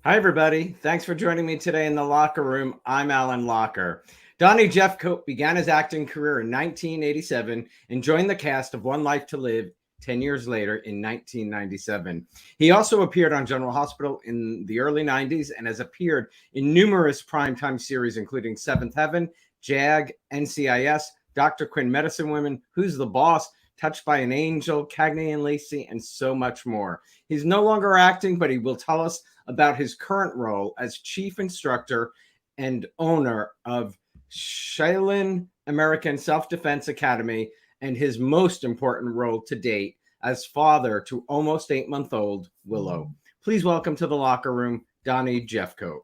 Hi, everybody. Thanks for joining me today in the Locker Room. I'm Alan Locher. Donnie Jeffcoat began his acting career in 1987 and joined the cast of One Life to Live 10 years later in 1997. He also appeared on General Hospital in the early 90s and has appeared in numerous primetime series, including Seventh Heaven, JAG, NCIS, Dr. Quinn, Medicine Women, Who's the Boss, Touched by an Angel, Cagney and Lacey, and so much more. He's no longer acting, but he will tell us about his current role as Chief Instructor and owner of Shaolin American Self-Defense Academy and his most important role to date as father to almost 8-month-old Willow. Please welcome to the Locker Room, Donnie Jeffcoat.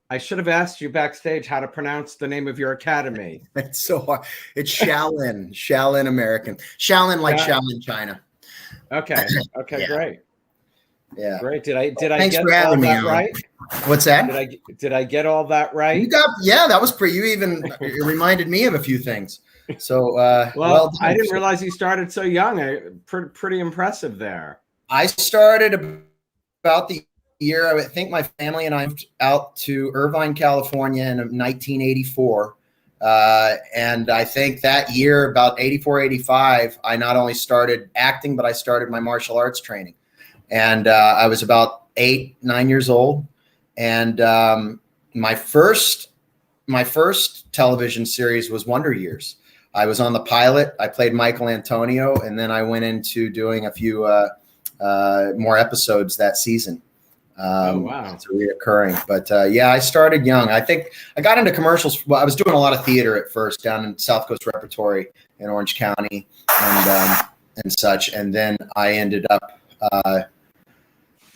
I should have asked you backstage how to pronounce the name of your academy. It's so hard. It's Shaolin American. Shaolin like Shaolin, China. Okay. Yeah. Great. Yeah. Great. Did I Thanks get for having all me that on. right? What's that? Did I get all that right? You got, that was pretty. You even it reminded me of a few things. So well I didn't realize you started so young. Pretty impressive there. I started about the year, I think my family and I moved out to Irvine, California in 1984. And I think that year, about 84, 85, I not only started acting, but I started my martial arts training. And I was about 8, 9 years old. And my first television series was Wonder Years. I was on the pilot. I played Michael Antonio, and then I went into doing a few more episodes that season. Oh, wow. It's reoccurring. But yeah, I started young. I think I got into commercials. Well, I was doing a lot of theater at first down in South Coast Repertory in Orange County and such. And then I ended up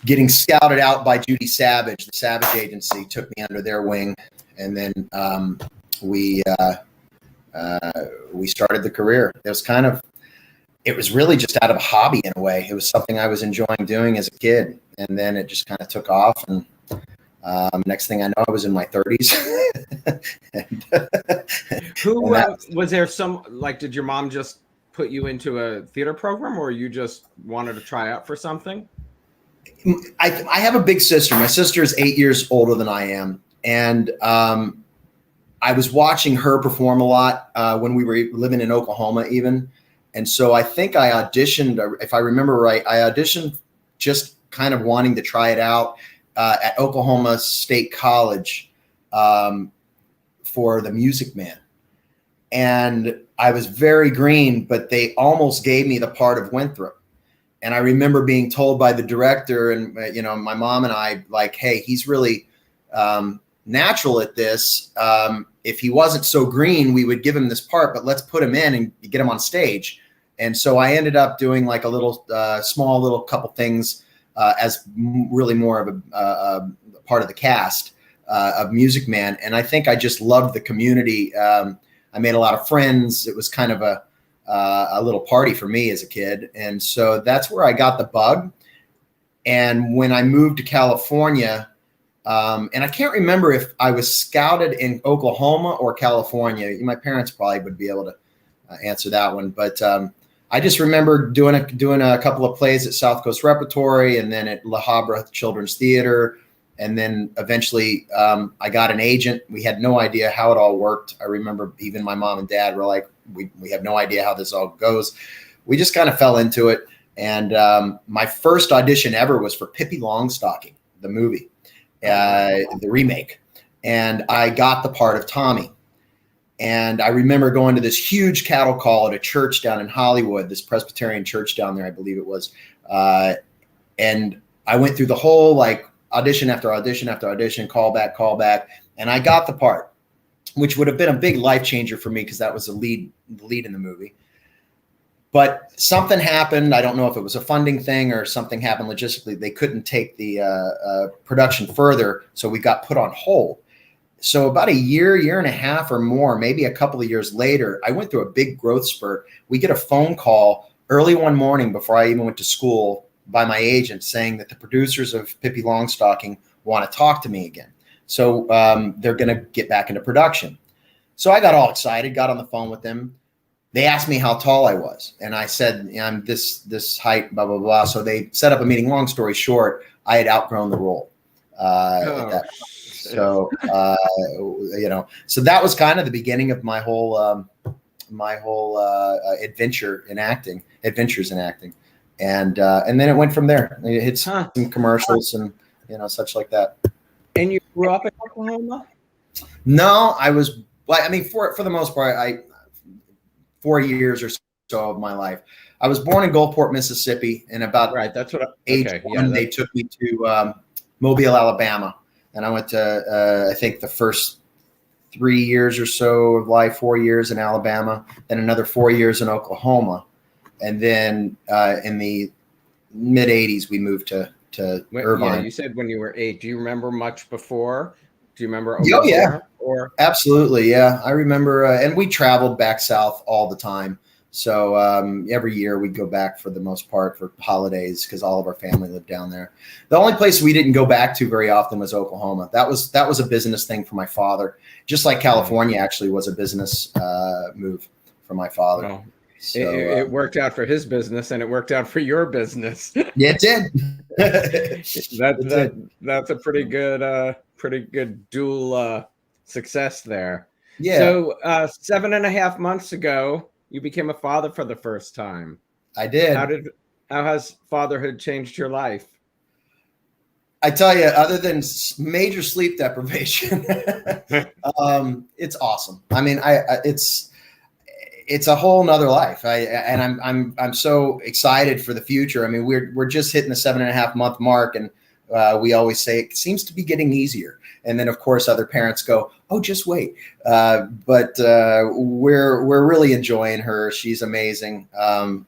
getting scouted out by Judy Savage. The Savage Agency took me under their wing. And then we started the career. It was really just out of a hobby in a way. It was something I was enjoying doing as a kid. And then it just kind of took off. And next thing I know, I was in my 30s. Was there did your mom just put you into a theater program, or you just wanted to try out for something? I have a big sister. My sister is 8 years older than I am. And I was watching her perform a lot when we were living in Oklahoma even. And so I think I auditioned, if I remember right, I auditioned just kind of wanting to try it out at Oklahoma State College for the Music Man. And I was very green, but they almost gave me the part of Winthrop. And I remember being told by the director and, my mom and I, like, hey, he's really natural at this. If he wasn't so green, we would give him this part, but let's put him in and get him on stage. And so I ended up doing like a little small little couple things as really more of a part of the cast of Music Man. And I think I just loved the community. I made a lot of friends. It was kind of a little party for me as a kid. And so that's where I got the bug. And when I moved to California, and I can't remember if I was scouted in Oklahoma or California. My parents probably would be able to answer that one. But I just remember doing a couple of plays at South Coast Repertory and then at La Habra Children's Theater. And then eventually I got an agent. We had no idea how it all worked. I remember even my mom and dad were like, we have no idea how this all goes. We just kind of fell into it. And my first audition ever was for Pippi Longstocking, the movie, the remake. And I got the part of Tommy. And I remember going to this huge cattle call at a church down in Hollywood, this Presbyterian church down there, I believe it was. And I went through the whole audition after audition after audition, call back. And I got the part, which would have been a big life changer for me because that was the lead in the movie. But something happened. I don't know if it was a funding thing or something happened logistically. They couldn't take the production further, so we got put on hold. So about a year and a half or more, maybe a couple of years later, I went through a big growth spurt. We get a phone call early one morning before I even went to school by my agent saying that the producers of Pippi Longstocking want to talk to me again. So they're going to get back into production. So I got all excited, got on the phone with them. they asked me how tall I was, and I said, I'm this height, blah blah blah. So they set up a meeting. Long story short, I had outgrown the role at that point. So so that was kind of the beginning of my whole adventures in acting, and then it went from there. It hit some commercials and such like that. And you grew up in Oklahoma? No, I was. Well, I mean, for the most part, 4 years or so of my life. I was born in Gulfport, Mississippi, and about that's what age one, they took me to Mobile, Alabama, and I went to I think the first 3 years or so of life, 4 years in Alabama, then another 4 years in Oklahoma, and then in the mid '80s we moved to Irvine. Yeah, you said when you were 8. Do you remember much before? Do you remember? Oh yeah, absolutely, yeah. I remember, and we traveled back south all the time. So every year we'd go back for the most part for holidays because all of our family lived down there. The only place we didn't go back to very often was Oklahoma. That was a business thing for my father, just like California actually was a business move for my father. Well, so, it worked out for his business, and it worked out for your business. Yeah, it did. That's a pretty good dual success there. Yeah. So 7.5 months ago, you became a father for the first time. I did. How has fatherhood changed your life? I tell you, other than major sleep deprivation, it's awesome. I mean, it's a whole nother life. I'm so excited for the future. I mean, we're just hitting the 7.5 month mark, and we always say it seems to be getting easier. And then of course other parents go, "Oh, just wait." But we're really enjoying her. She's amazing. The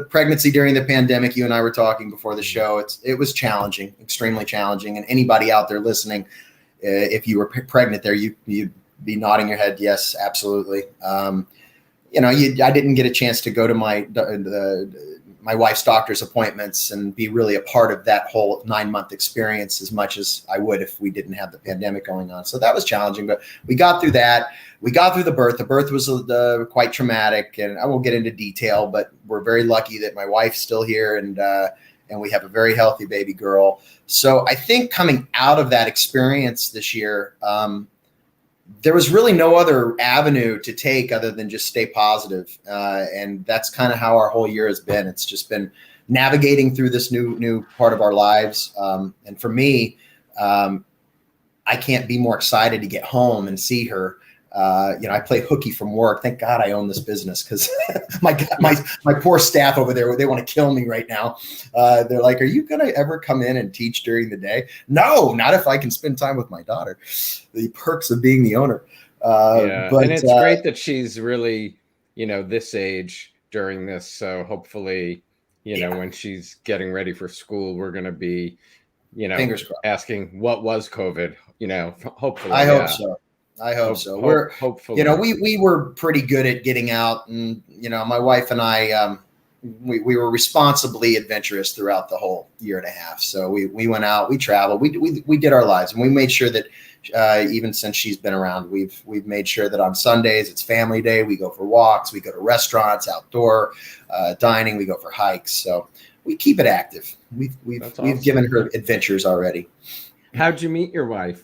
pregnancy during the pandemic, you and I were talking before the show. It was challenging, extremely challenging. And anybody out there listening, if you were pregnant there, you'd be nodding your head. Yes, absolutely. I didn't get a chance to go to my wife's doctor's appointments and be really a part of that whole 9-month experience as much as I would if we didn't have the pandemic going on. So that was challenging, but we got through that. We got through the birth. The birth was quite traumatic, and I won't get into detail, but we're very lucky that my wife's still here, and we have a very healthy baby girl. So I think coming out of that experience this year, there was really no other avenue to take other than just stay positive. And that's kind of how our whole year has been. It's just been navigating through this new part of our lives. And for me, I can't be more excited to get home and see her. I play hooky from work. Thank God I own this business, because my poor staff over there, they want to kill me right now. They're like, "Are you going to ever come in and teach during the day?" No, not if I can spend time with my daughter. The perks of being the owner. But and it's great that she's really, this age during this. So hopefully, when she's getting ready for school, we're going to be, fingers crossed, asking what was COVID. Hopefully, I hope so. I hope so. We're hopefully, we were pretty good at getting out, and my wife and I, we were responsibly adventurous throughout the whole year and a half. So we went out, we traveled, we did our lives, and we made sure that even since she's been around, we've made sure that on Sundays it's family day. We go for walks, we go to restaurants, outdoor dining, we go for hikes. So we keep it active. We've given her adventures already. How'd you meet your wife?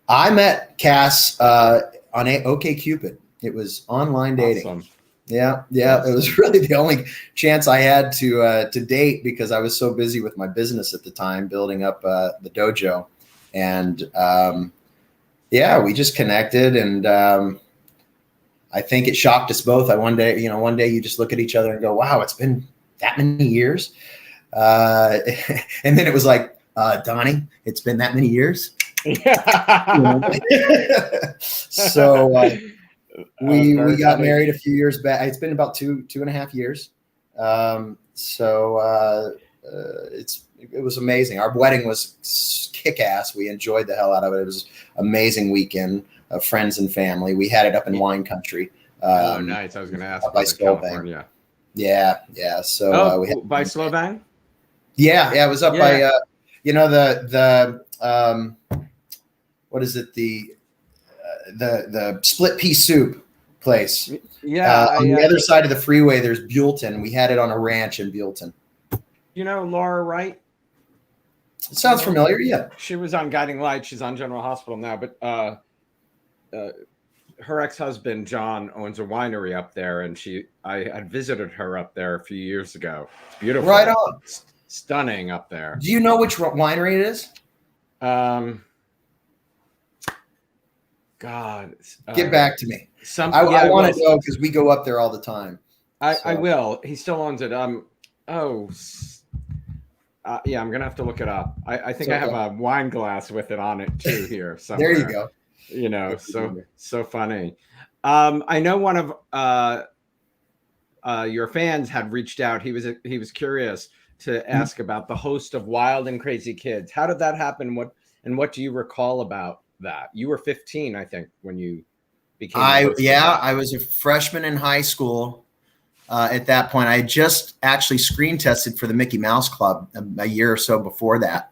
I met Cass on OkCupid. It was online dating. Awesome. Yeah. It was really the only chance I had to date, because I was so busy with my business at the time, building up the dojo, and we just connected, and I think it shocked us both. One day you just look at each other and go, "Wow, it's been that many years," and then it was like, "Donnie, it's been that many years." So we got married a few years back. It's been about two and a half years. It was amazing. Our wedding was kick-ass. We enjoyed the hell out of it. It was an amazing weekend of friends and family. We had it up in wine country. Nice. I was going to ask by California. Yeah. So we had by Slovang. Yeah. It was up by what is it? the split pea soup place. Yeah. On the other side of the freeway, there's Buellton. We had it on a ranch in Buellton. You know Laura Wright? It sounds familiar. Yeah. She was on Guiding Light. She's on General Hospital now, but her ex-husband John owns a winery up there, and I had visited her up there a few years ago. It's beautiful. Right on. It's stunning up there. Do you know which winery it is? God, get back to me. I want to know because we go up there all the time. I will. He still owns it. Yeah, I'm gonna have to look it up. I think I have a wine glass with it on it too here. Somewhere. There you go. You know, so funny. I know one of your fans had reached out. He was curious to ask about the host of Wild and Crazy Kids. How did that happen? What do you recall about that? You were 15, I think, when you became. I was a freshman in high school. At that point, I had just actually screen tested for the Mickey Mouse Club a year or so before that.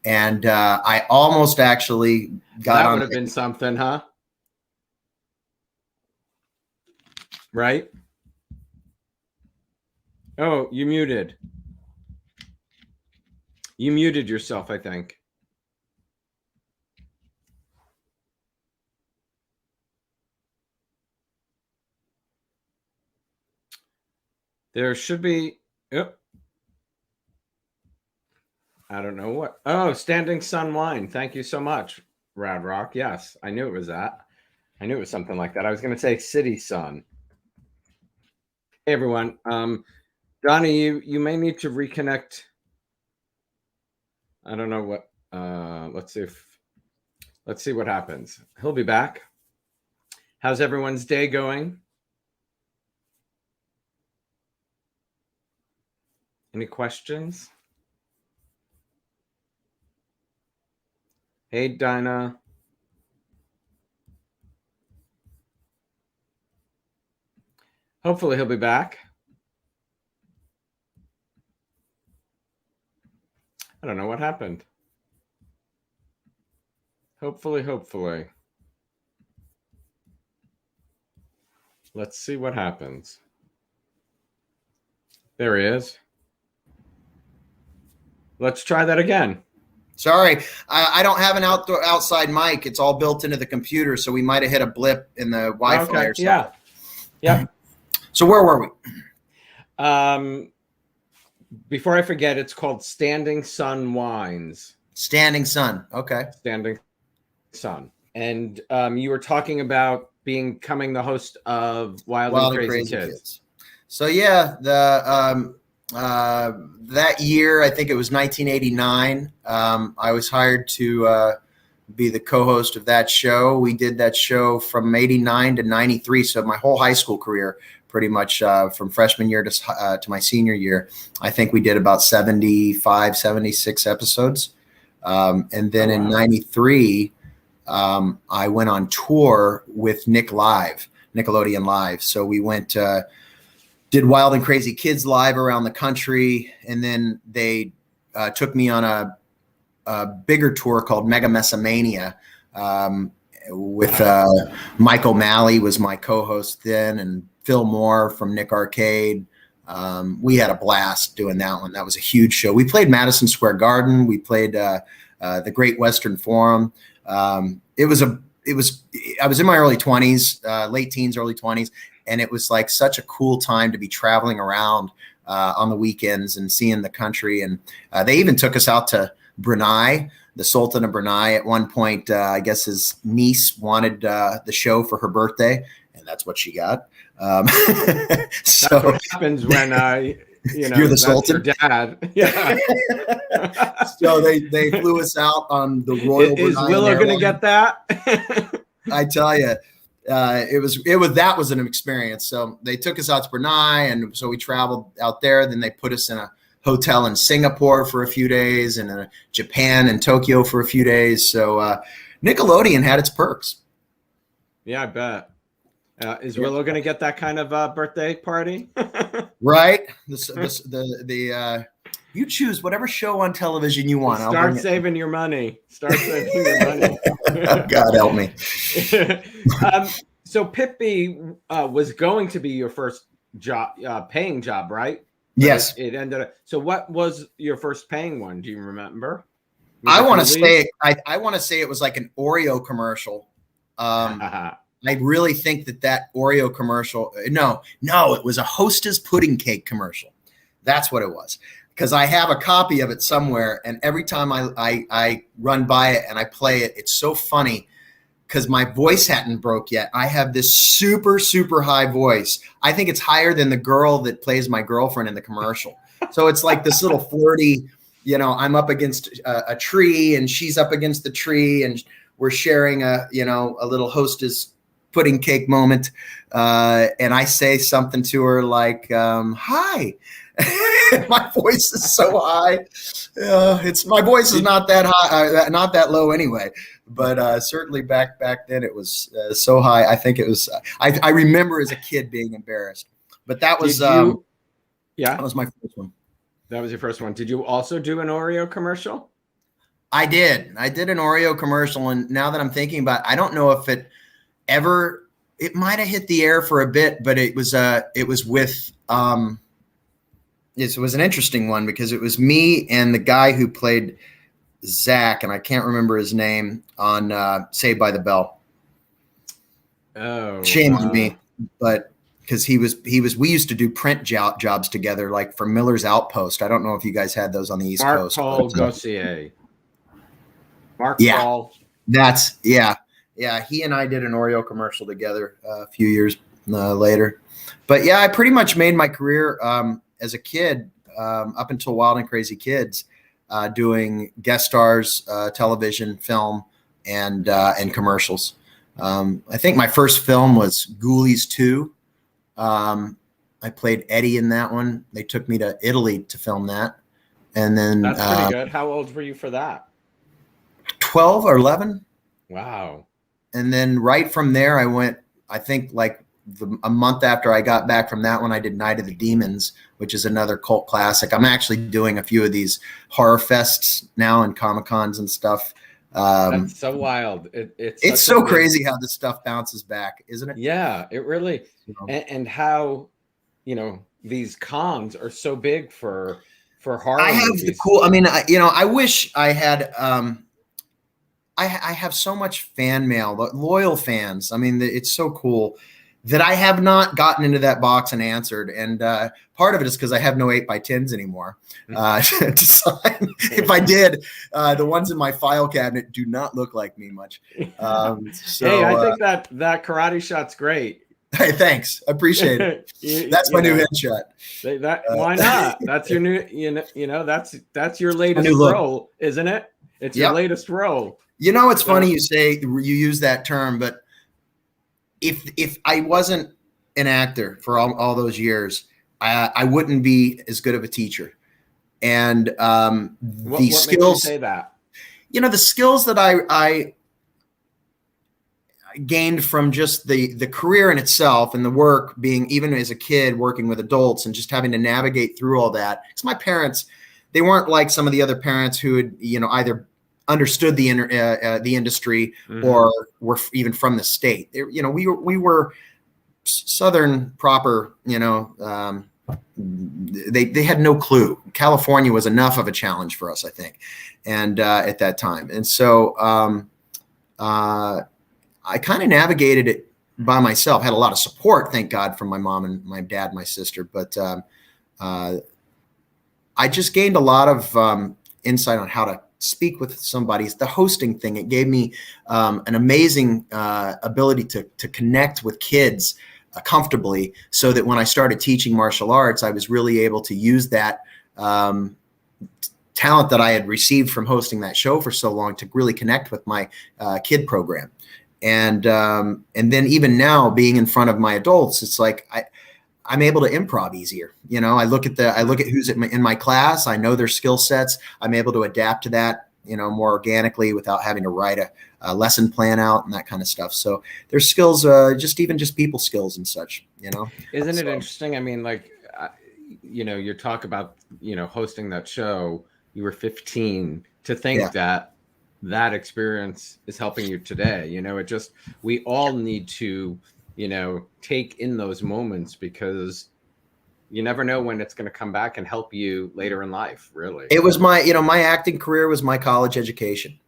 And I almost actually got on. That would have been something, huh? Right? Oh, you muted. You muted yourself, I think. There should be. Yep. I don't know what. Oh, Standing Sun Wine. Thank you so much, Rad Rock. Yes, I knew it was that. I knew it was something like that. I was going to say City Sun. Hey, everyone. Donnie, you may need to reconnect. I don't know what. Let's see what happens. He'll be back. How's everyone's day going? Any questions? Hey, Dinah. Hopefully he'll be back. I don't know what happened. Hopefully. Let's see what happens. There he is. Let's try that again. Sorry, I don't have an outside mic. It's all built into the computer, so we might have hit a blip in the Wi-Fi or something. Yeah. So where were we? Before I forget, it's called Standing Sun Wines. Standing Sun. Okay. Standing Sun. And you were talking about becoming the host of Wild and Crazy Kids. So yeah, that year, I think it was 1989, I was hired to be the co-host of that show. We did that show from 89 to 93. So my whole high school career, pretty much from freshman year to my senior year, I think we did about 75, 76 episodes. And then in 93, I went on tour with Nickelodeon Live. So we went did Wild and Crazy Kids live around the country, and then they took me on a bigger tour called Mega Messamania with Michael Malley was my co-host then, and Phil Moore from Nick Arcade. We had a blast doing that one. That was a huge show. We played Madison Square Garden. We played the Great Western Forum. I was in my early 20s, late teens, early 20s. And it was like such a cool time to be traveling around on the weekends and seeing the country. And they even took us out to Brunei, the Sultan of Brunei. At one point, I guess his niece wanted the show for her birthday, and that's what she got. So that's what happens when you're the Sultan, your dad. Yeah. So they flew us out on the Royal. Is Willow going to get that? I tell you. That was an experience. So they took us out to Brunei, and so we traveled out there. Then they put us in a hotel in Singapore for a few days, and in Japan and Tokyo for a few days. So Nickelodeon had its perks. Yeah, I bet. Is Willow going to get that kind of birthday party? Right. You choose whatever show on television you want. Start saving your money. Start saving your money. God help me. So Pippi was going to be your first job, paying job, right? But yes. It ended up. So what was your first paying one? Do you remember? I want to say I want to say it was like an Oreo commercial. I really think that Oreo commercial. No, it was a Hostess pudding cake commercial. That's what it was. Because I have a copy of it somewhere, and every time I run by it and I play it, it's so funny because my voice hadn't broke yet. I have this super, super high voice. I think it's higher than the girl that plays my girlfriend in the commercial. So it's like this little flirty, you know, I'm up against a tree and she's up against the tree and we're sharing a little Hostess pudding cake moment. And I say something to her like, hi. My voice is so high. My voice is not that high, not that low anyway. But certainly back then it was so high. I think it was. I remember as a kid being embarrassed. But that was that was my first one. That was your first one. Did you also do an Oreo commercial? I did. I did an Oreo commercial, and now that I'm thinking about it, I don't know if it ever. It might have hit the air for a bit, but it was with. It was an interesting one because it was me and the guy who played Zach, and I can't remember his name, on Saved by the Bell. Oh, shame on me, but because we used to do print jobs together, like for Miller's Outpost. I don't know if you guys had those on the East Coast. Paul Gossier. Mark Paul. That's yeah. He and I did an Oreo commercial together a few years later, but yeah, I pretty much made my career. As a kid, up until Wild and Crazy Kids, doing guest stars, television, film, and commercials. I think my first film was Ghoulies 2. I played Eddie in that one. They took me to Italy to film that. And then that's pretty good. How old were you for that? 12 or 11. Wow. And then right from there, I went, I think like a month after I got back from that one, I did Night of the Demons, which is another cult classic. I'm actually doing a few of these horror fests now and Comic-Cons and stuff. That's so wild. It's so crazy how this stuff bounces back, isn't it? Yeah, it really, and how, these cons are so big for horror I have movies. I wish I had, I have so much fan mail, loyal fans. I mean, it's so cool that I have not gotten into that box and answered. And part of it is because I have no 8x10s anymore to sign. If I did, the ones in my file cabinet do not look like me much. Hey, I think that karate shot's great. Hey, thanks. I appreciate it. That's my new headshot. Why not? That's your new, that's your latest role, isn't it? It's your latest role. It's funny you say you use that term, but if I wasn't an actor for all those years, I wouldn't be as good of a teacher. And what skills, makes you say that? The skills that I gained from just the career in itself and the work, being even as a kid working with adults and just having to navigate through all that. Because my parents, they weren't like some of the other parents who had either understood the industry or were even from the state. We were Southern proper. They had no clue. California was enough of a challenge for us, I think, and at that time. And so I kind of navigated it by myself. Had a lot of support, thank God, from my mom and my dad, my sister. But I just gained a lot of insight on how to speak with somebody. The hosting thing, it gave me an amazing ability to connect with kids comfortably, so that when I started teaching martial arts, I was really able to use that talent that I had received from hosting that show for so long to really connect with my kid program. And then even now, being in front of my adults, it's like I'm able to improv easier. I look at who's in my class. I know their skill sets. I'm able to adapt to that, more organically without having to write a lesson plan out and that kind of stuff. So there's skills, just people skills and such, Isn't it interesting? I mean, like, you talk about, hosting that show, you were 15. To think that experience is helping you today, we all need to, take in those moments, because you never know when it's going to come back and help you later in life, really. It was my acting career was my college education.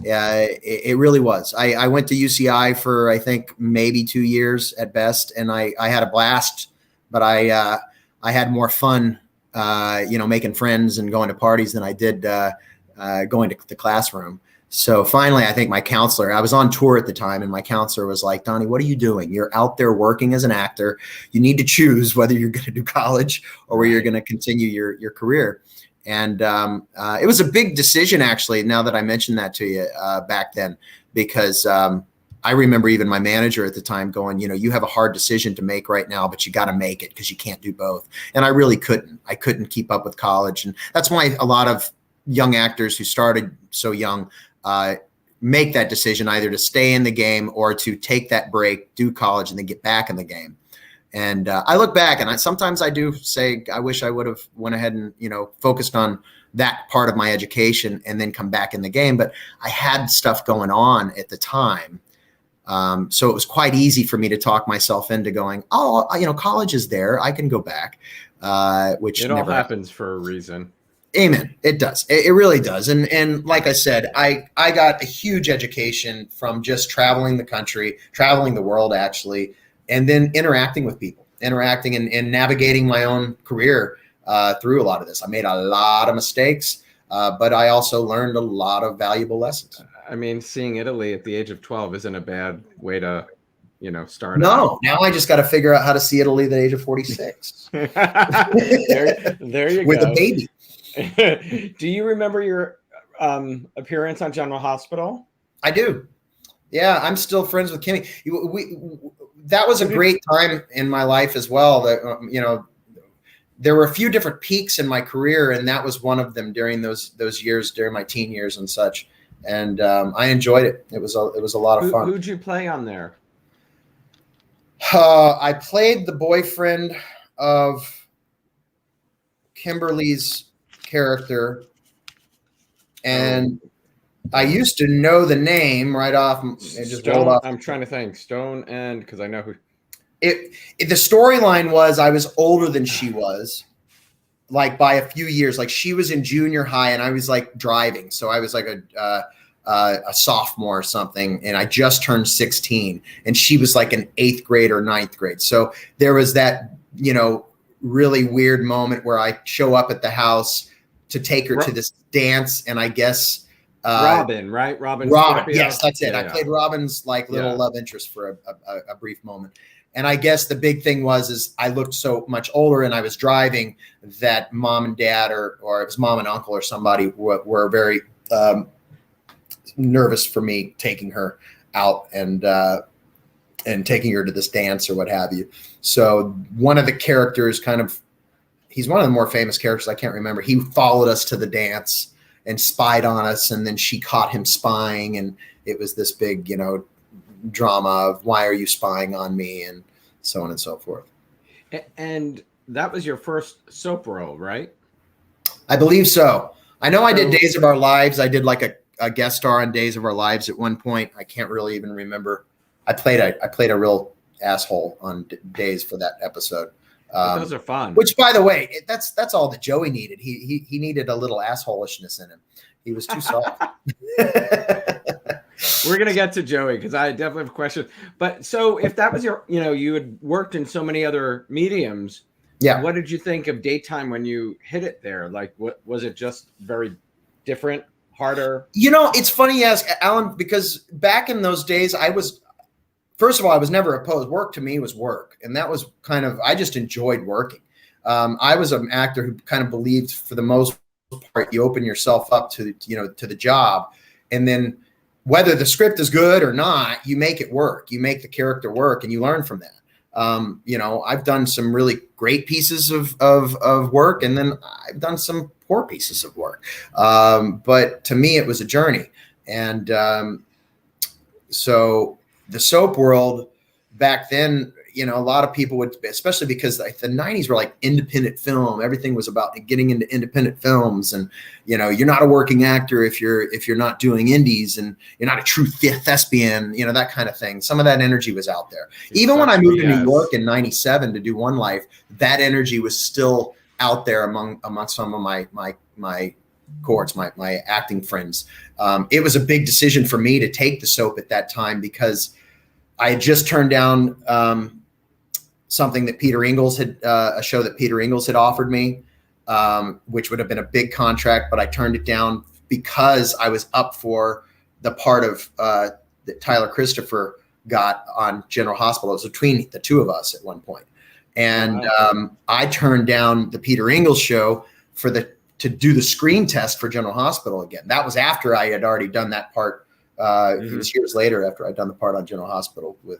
Yeah, it really was. I went to UCI for, I think, maybe 2 years at best, and I had a blast, but I had more fun, making friends and going to parties than I did going to the classroom. So finally, I think my counselor, I was on tour at the time, and my counselor was like, Donnie, what are you doing? You're out there working as an actor. You need to choose whether you're going to do college or where you're going to continue your career. And it was a big decision, actually, now that I mentioned that to you back then, because I remember even my manager at the time going, you have a hard decision to make right now, but you got to make it, because you can't do both. And I really couldn't. I couldn't keep up with college. And that's why a lot of young actors who started so young make that decision, either to stay in the game or to take that break, do college, and then get back in the game. And I look back, and sometimes I do say, I wish I would have went ahead and, focused on that part of my education and then come back in the game. But I had stuff going on at the time. So it was quite easy for me to talk myself into going, college is there. I can go back, which it all happens for a reason. Amen. It does. It really does. And like I said, I got a huge education from just traveling the country, traveling the world, actually, and then interacting with people, and navigating my own career through a lot of this. I made a lot of mistakes, but I also learned a lot of valuable lessons. I mean, seeing Italy at the age of 12 isn't a bad way to, start. No, now I just got to figure out how to see Italy at the age of 46. there you With go. a baby. Do you remember your appearance on General Hospital? I do. Yeah, I'm still friends with Kimmy. That was a great time in my life as well. That there were a few different peaks in my career, and that was one of them during those years, during my teen years and such. And I enjoyed it. It was a lot of fun. Who'd you play on there? I played the boyfriend of Kimberly's character, and I used to know the name right off. It just rolled off. I'm trying to think. Stone, and because I know who. The storyline was I was older than she was, like by a few years. Like she was in junior high, and I was like driving, so I was like a sophomore or something, and I just turned 16, and she was like an 8th grade or 9th grade. So there was that really weird moment where I show up at the house to take her to this dance, and I guess Robin, right? Robin, yes, that's it. I played Robin's little love interest for a brief moment. And I guess the big thing is I looked so much older, and I was driving, that mom and dad or it was mom and uncle or somebody were very nervous for me taking her out and taking her to this dance or what have you. So one of the characters he's one of the more famous characters. I can't remember. He followed us to the dance and spied on us, and then she caught him spying, and it was this big, drama of why are you spying on me, and so on and so forth. And that was your first soap role, right? I believe so. I know I did Days of Our Lives. I did like a guest star on Days of Our Lives at one point. I can't really even remember. I played a real asshole on Days for that episode. Those are fun. Which, by the way, that's all that Joey needed. He needed a little assholishness in him. He was too soft. We're gonna get to Joey because I definitely have a question. But so if that was your, you had worked in so many other mediums. Yeah. What did you think of daytime when you hit it there? Like, what was it? Just very different, harder? It's funny you ask, Alan, because back in those days, first of all, I was never opposed. Work to me was work. And that was I just enjoyed working. I was an actor who kind of believed, for the most part, you open yourself up to the job. And then whether the script is good or not, you make it work. You make the character work, and you learn from that. I've done some really great pieces of work, and then I've done some poor pieces of work. But to me, it was a journey. And so the soap world, back then, you know, a lot of people would, especially because like the 90s were like independent film. Everything was about getting into independent films, and, you know, you're not a working actor if you're not doing indies, and you're not a true thespian, you know, that kind of thing. Some of that energy was out there. Even when I moved to New York in 97 to do One Life, that energy was still out there among some of my cohorts, my acting friends. It was a big decision for me to take the soap at that time, because I had just turned down something that Peter Ingalls had, a show that Peter Ingalls had offered me, which would have been a big contract, but I turned it down because I was up for the part of that Tyler Christopher got on General Hospital. It was between the two of us at one point. And I turned down the Peter Ingalls show to do the screen test for General Hospital again. That was after I had already done that part. It was years later after I'd done the part on General Hospital with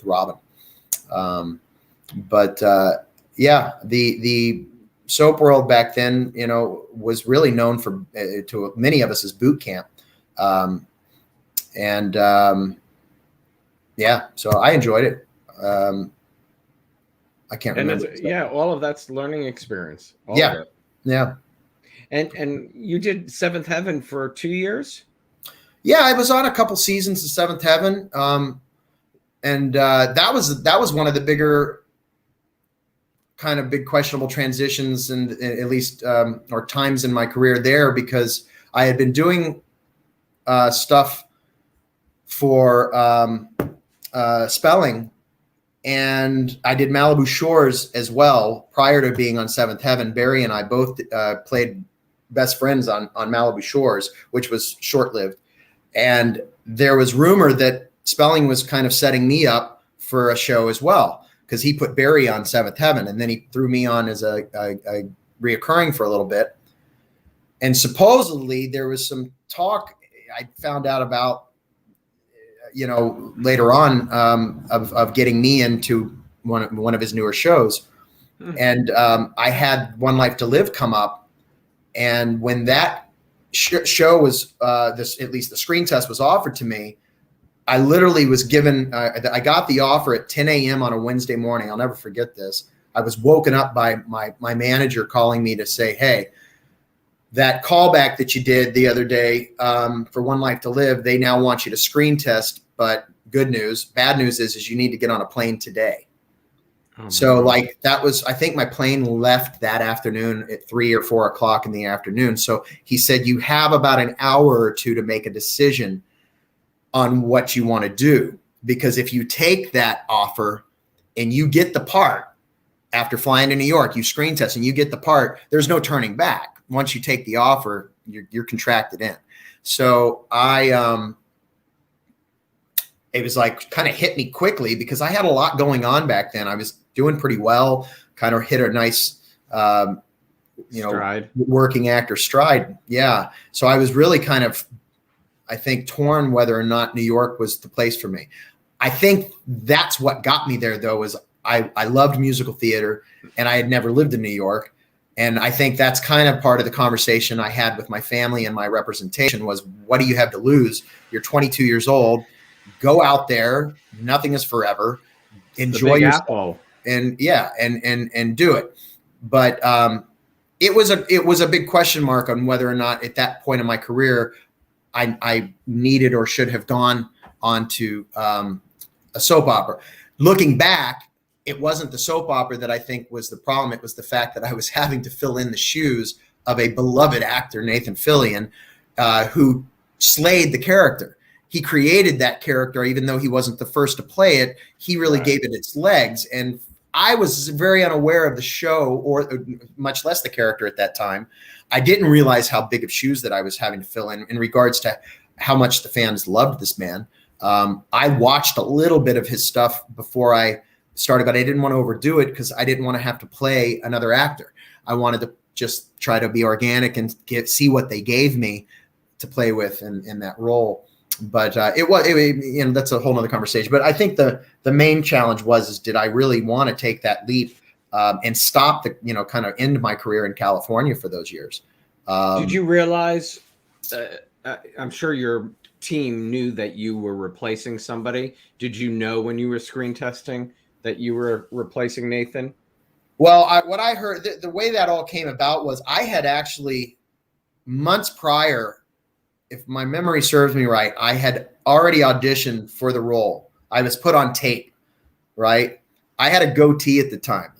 Robin. Yeah, the soap world back then, you know, was really known for to many of us as boot camp. Yeah, so I enjoyed it. I can't remember. Yeah, all of that's learning experience. Yeah. And you did Seventh Heaven for 2 years? Yeah, I was on a couple seasons of Seventh Heaven. That was one of the bigger kind of big questionable transitions, and at least or times in my career there, because I had been doing stuff for spelling, and I did Malibu Shores as well prior to being on Seventh Heaven. Barry and I both played best friends on Malibu Shores, which was short-lived. And there was rumor that spelling was kind of setting me up for a show as well, because he put Barry on Seventh Heaven, and then he threw me on as a reoccurring for a little bit. And supposedly there was some talk I found out about, you know, later on, of getting me into one of his newer shows. And I had One Life to Live come up, and when that show was at least the screen test was offered to me, I literally was given, I got the offer at 10 a.m. on a Wednesday morning. I'll never forget this. I was woken up by my manager calling me to say, hey, that callback that you did the other day for One Life to Live, they now want you to screen test, but good news. Bad news is you need to get on a plane today. So like that was, I think my plane left that afternoon at 3 or 4 o'clock in the afternoon. So he said, you have about an hour or two to make a decision on what you want to do. Because if you take that offer and you get the part after flying to New York, you screen test and you get the part, there's no turning back. Once you take the offer, you're contracted in. So it was like kind of hit me quickly, because I had a lot going on back then. I was doing pretty well, kind of hit a nice, stride. Working actor stride. Yeah. So I was really kind of, I think, torn whether or not New York was the place for me. I think that's what got me there, though, is I loved musical theater, and I had never lived in New York. And I think that's kind of part of the conversation I had with my family and my representation was, what do you have to lose? You're 22 years old. Go out there. Nothing is forever. Enjoy yourself. And yeah, and do it. But it was a big question mark on whether or not at that point in my career I needed or should have gone on to a soap opera. Looking back, it wasn't the soap opera that I think was the problem. It was the fact that I was having to fill in the shoes of a beloved actor, Nathan Fillion, who slayed the character. He created that character, even though he wasn't the first to play it. He really gave it its legs. And I was very unaware of the show, or much less the character at that time. I didn't realize how big of shoes that I was having to fill in regards to how much the fans loved this man. I watched a little bit of his stuff before I started, but I didn't want to overdo it because I didn't want to have to play another actor. I wanted to just try to be organic and see what they gave me to play with in that role. But that's a whole nother conversation. But I think the main challenge was did I really want to take that leap and stop kind of end my career in California for those years? Did you realize? I'm sure you're team knew that you were replacing somebody? Did you know when you were screen testing that you were replacing Nathan? Well, what I heard, the way that all came about was I had actually months prior, if my memory serves me right, I had already auditioned for the role. I was put on tape, right? I had a goatee at the time.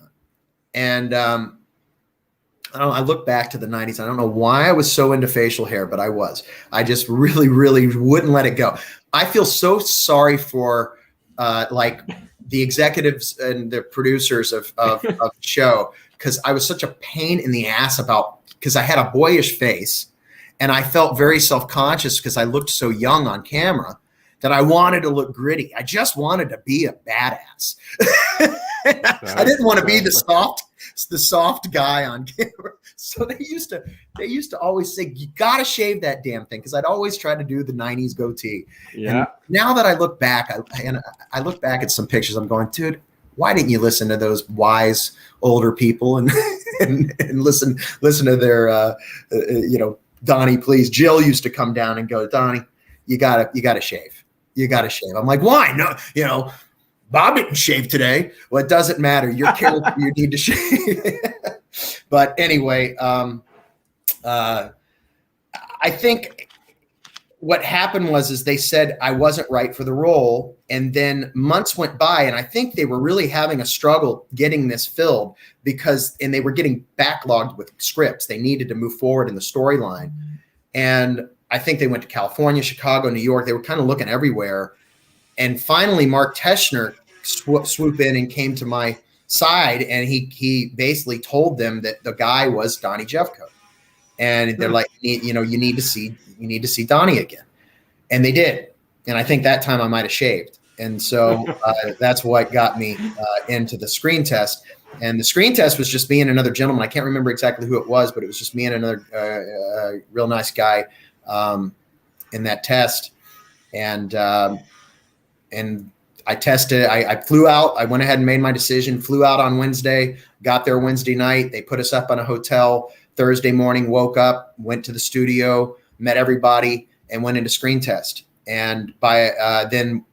And I don't know, I look back to the 90s. I don't know why I was so into facial hair, but I was. I just really, really wouldn't let it go. I feel so sorry for like the executives and the producers of the show, because I was such a pain in the ass because I had a boyish face and I felt very self-conscious because I looked so young on camera that I wanted to look gritty. I just wanted to be a badass. I didn't want to be the soft guy on camera. So they used to always say, you got to shave that damn thing. Cause I'd always try to do the 90s goatee. Yeah. And now that I look back, I look back at some pictures, I'm going, dude, why didn't you listen to those wise older people and listen to their, Donnie, please. Jill used to come down and go, Donnie, you gotta shave. You gotta shave. I'm like, why? No, Bob didn't shave today. Well, it doesn't matter. Your character, you need to shave. But anyway, I think what happened was they said I wasn't right for the role. And then months went by, and I think they were really having a struggle getting this filled and they were getting backlogged with scripts. They needed to move forward in the storyline. And I think they went to California, Chicago, New York. They were kind of looking everywhere. And finally, Mark Teschner swooped in and came to my side, and he basically told them that the guy was Donnie Jeffcoat. And they're like, you need to see Donnie again. And they did. And I think that time I might have shaved. And so that's what got me into the screen test. And the screen test was just me and another gentleman. I can't remember exactly who it was, but it was just me and another real nice guy in that test. And I tested, I flew out, I went ahead and made my decision, flew out on Wednesday, got there Wednesday night. They put us up on a hotel. Thursday morning, woke up, went to the studio, met everybody, and went into screen test. And by then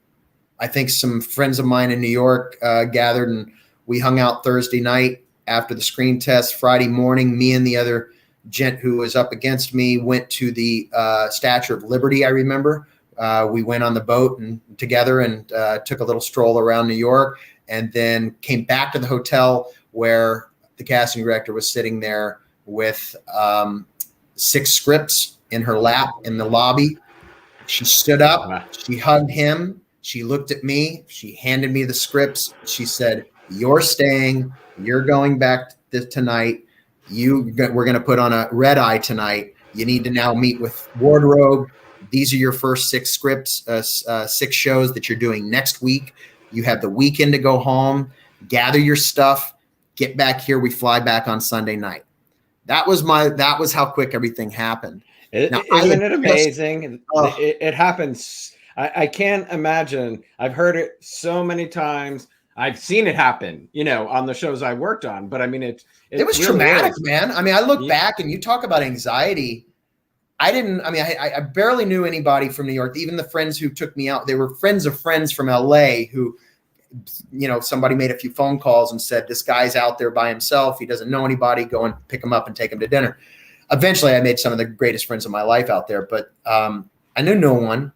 I think some friends of mine in New York gathered, and we hung out Thursday night after the screen test. Friday morning, me and the other gent who was up against me went to the Statue of Liberty, I remember. We went on the boat and together and took a little stroll around New York, and then came back to the hotel where the casting director was sitting there with 6 scripts in her lap in the lobby. She stood up, she hugged him, she looked at me, she handed me the scripts. She said, "You're staying, you're going back tonight. We're going to put on a red eye tonight. You need to now meet with wardrobe. These are your first 6 scripts, 6 shows that you're doing next week. You have the weekend to go home, gather your stuff, get back here. We fly back on Sunday night." That was how quick everything happened. Isn't it amazing? It happens. I can't imagine. I've heard it so many times. I've seen it happen, on the shows I worked on. But I mean, it was really traumatic, man. I mean, I look back and you talk about anxiety. I barely knew anybody from New York. Even the friends who took me out, they were friends of friends from LA who, somebody made a few phone calls and said, "This guy's out there by himself. He doesn't know anybody. Go and pick him up and take him to dinner." Eventually I made some of the greatest friends of my life out there, but I knew no one.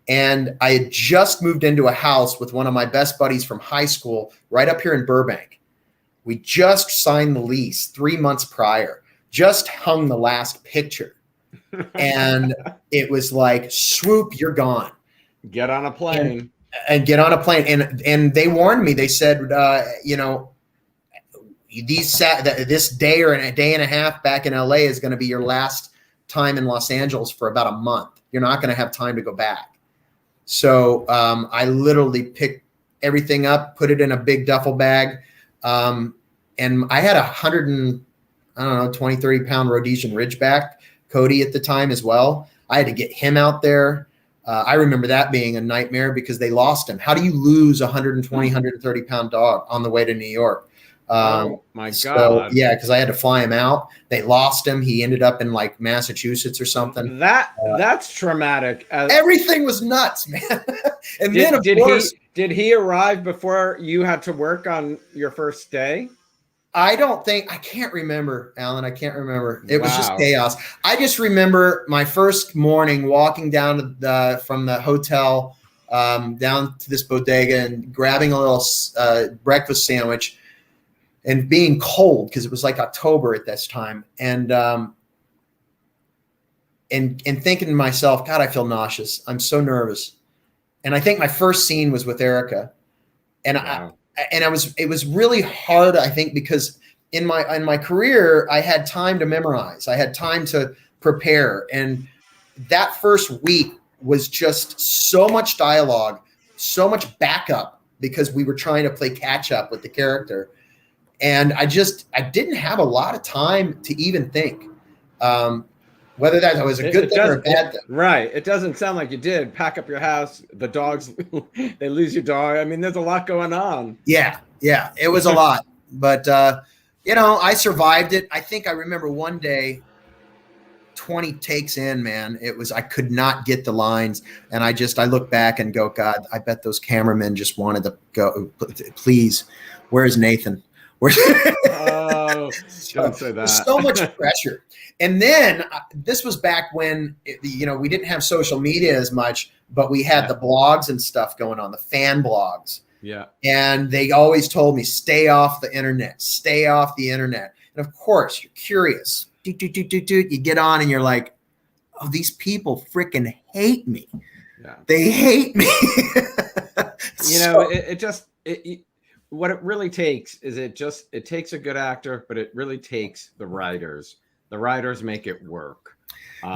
And I had just moved into a house with one of my best buddies from high school right up here in Burbank. We just signed the lease 3 months prior, just hung the last picture. And it was like, swoop, you're gone. Get on a plane. And get on a plane. And they warned me. They said, this day or a day and a half back in LA is going to be your last time in Los Angeles for about a month. You're not going to have time to go back. So I literally picked everything up, put it in a big duffel bag. And I had 20, 30 pound Rhodesian Ridgeback, Cody at the time as well. I had to get him out there. I remember that being a nightmare because they lost him. How do you lose a 120, 130 pound dog on the way to New York? Oh my God. So, yeah, because I had to fly him out. They lost him. He ended up in like Massachusetts or something. That's traumatic. Everything was nuts, man. And then of course, did he arrive before you had to work on your first day? I can't remember, Alan. I can't remember. It was just Wow. chaos. I just remember my first morning walking down from the hotel down to this bodega and grabbing a little breakfast sandwich and being cold because it was like October at this time. And thinking to myself, God, I feel nauseous. I'm so nervous. And I think my first scene was with Erica. And wow. it was really hard, I think, because in my career, I had time to memorize. I had time to prepare. And that first week was just so much dialogue, so much backup because we were trying to play catch up with the character. And I didn't have a lot of time to even think. Whether that was a good thing or a bad thing. Right. It doesn't sound like you did. Pack up your house. The dogs, they lose your dog. I mean, there's a lot going on. Yeah. It was a lot. But, I survived it. I think I remember one day, 20 takes in, man. I could not get the lines. And I look back and go, God, I bet those cameramen just wanted to go, please, where's Nathan? Oh, don't say that. So much pressure. And then this was back when, we didn't have social media as much, but we had the blogs and stuff going on, the fan blogs. Yeah. And they always told me, stay off the internet, stay off the internet. And of course, you're curious. You get on and you're like, oh, these people freaking hate me. Yeah. They hate me. What it really takes is it takes a good actor, but it really takes the writers. The writers make it work.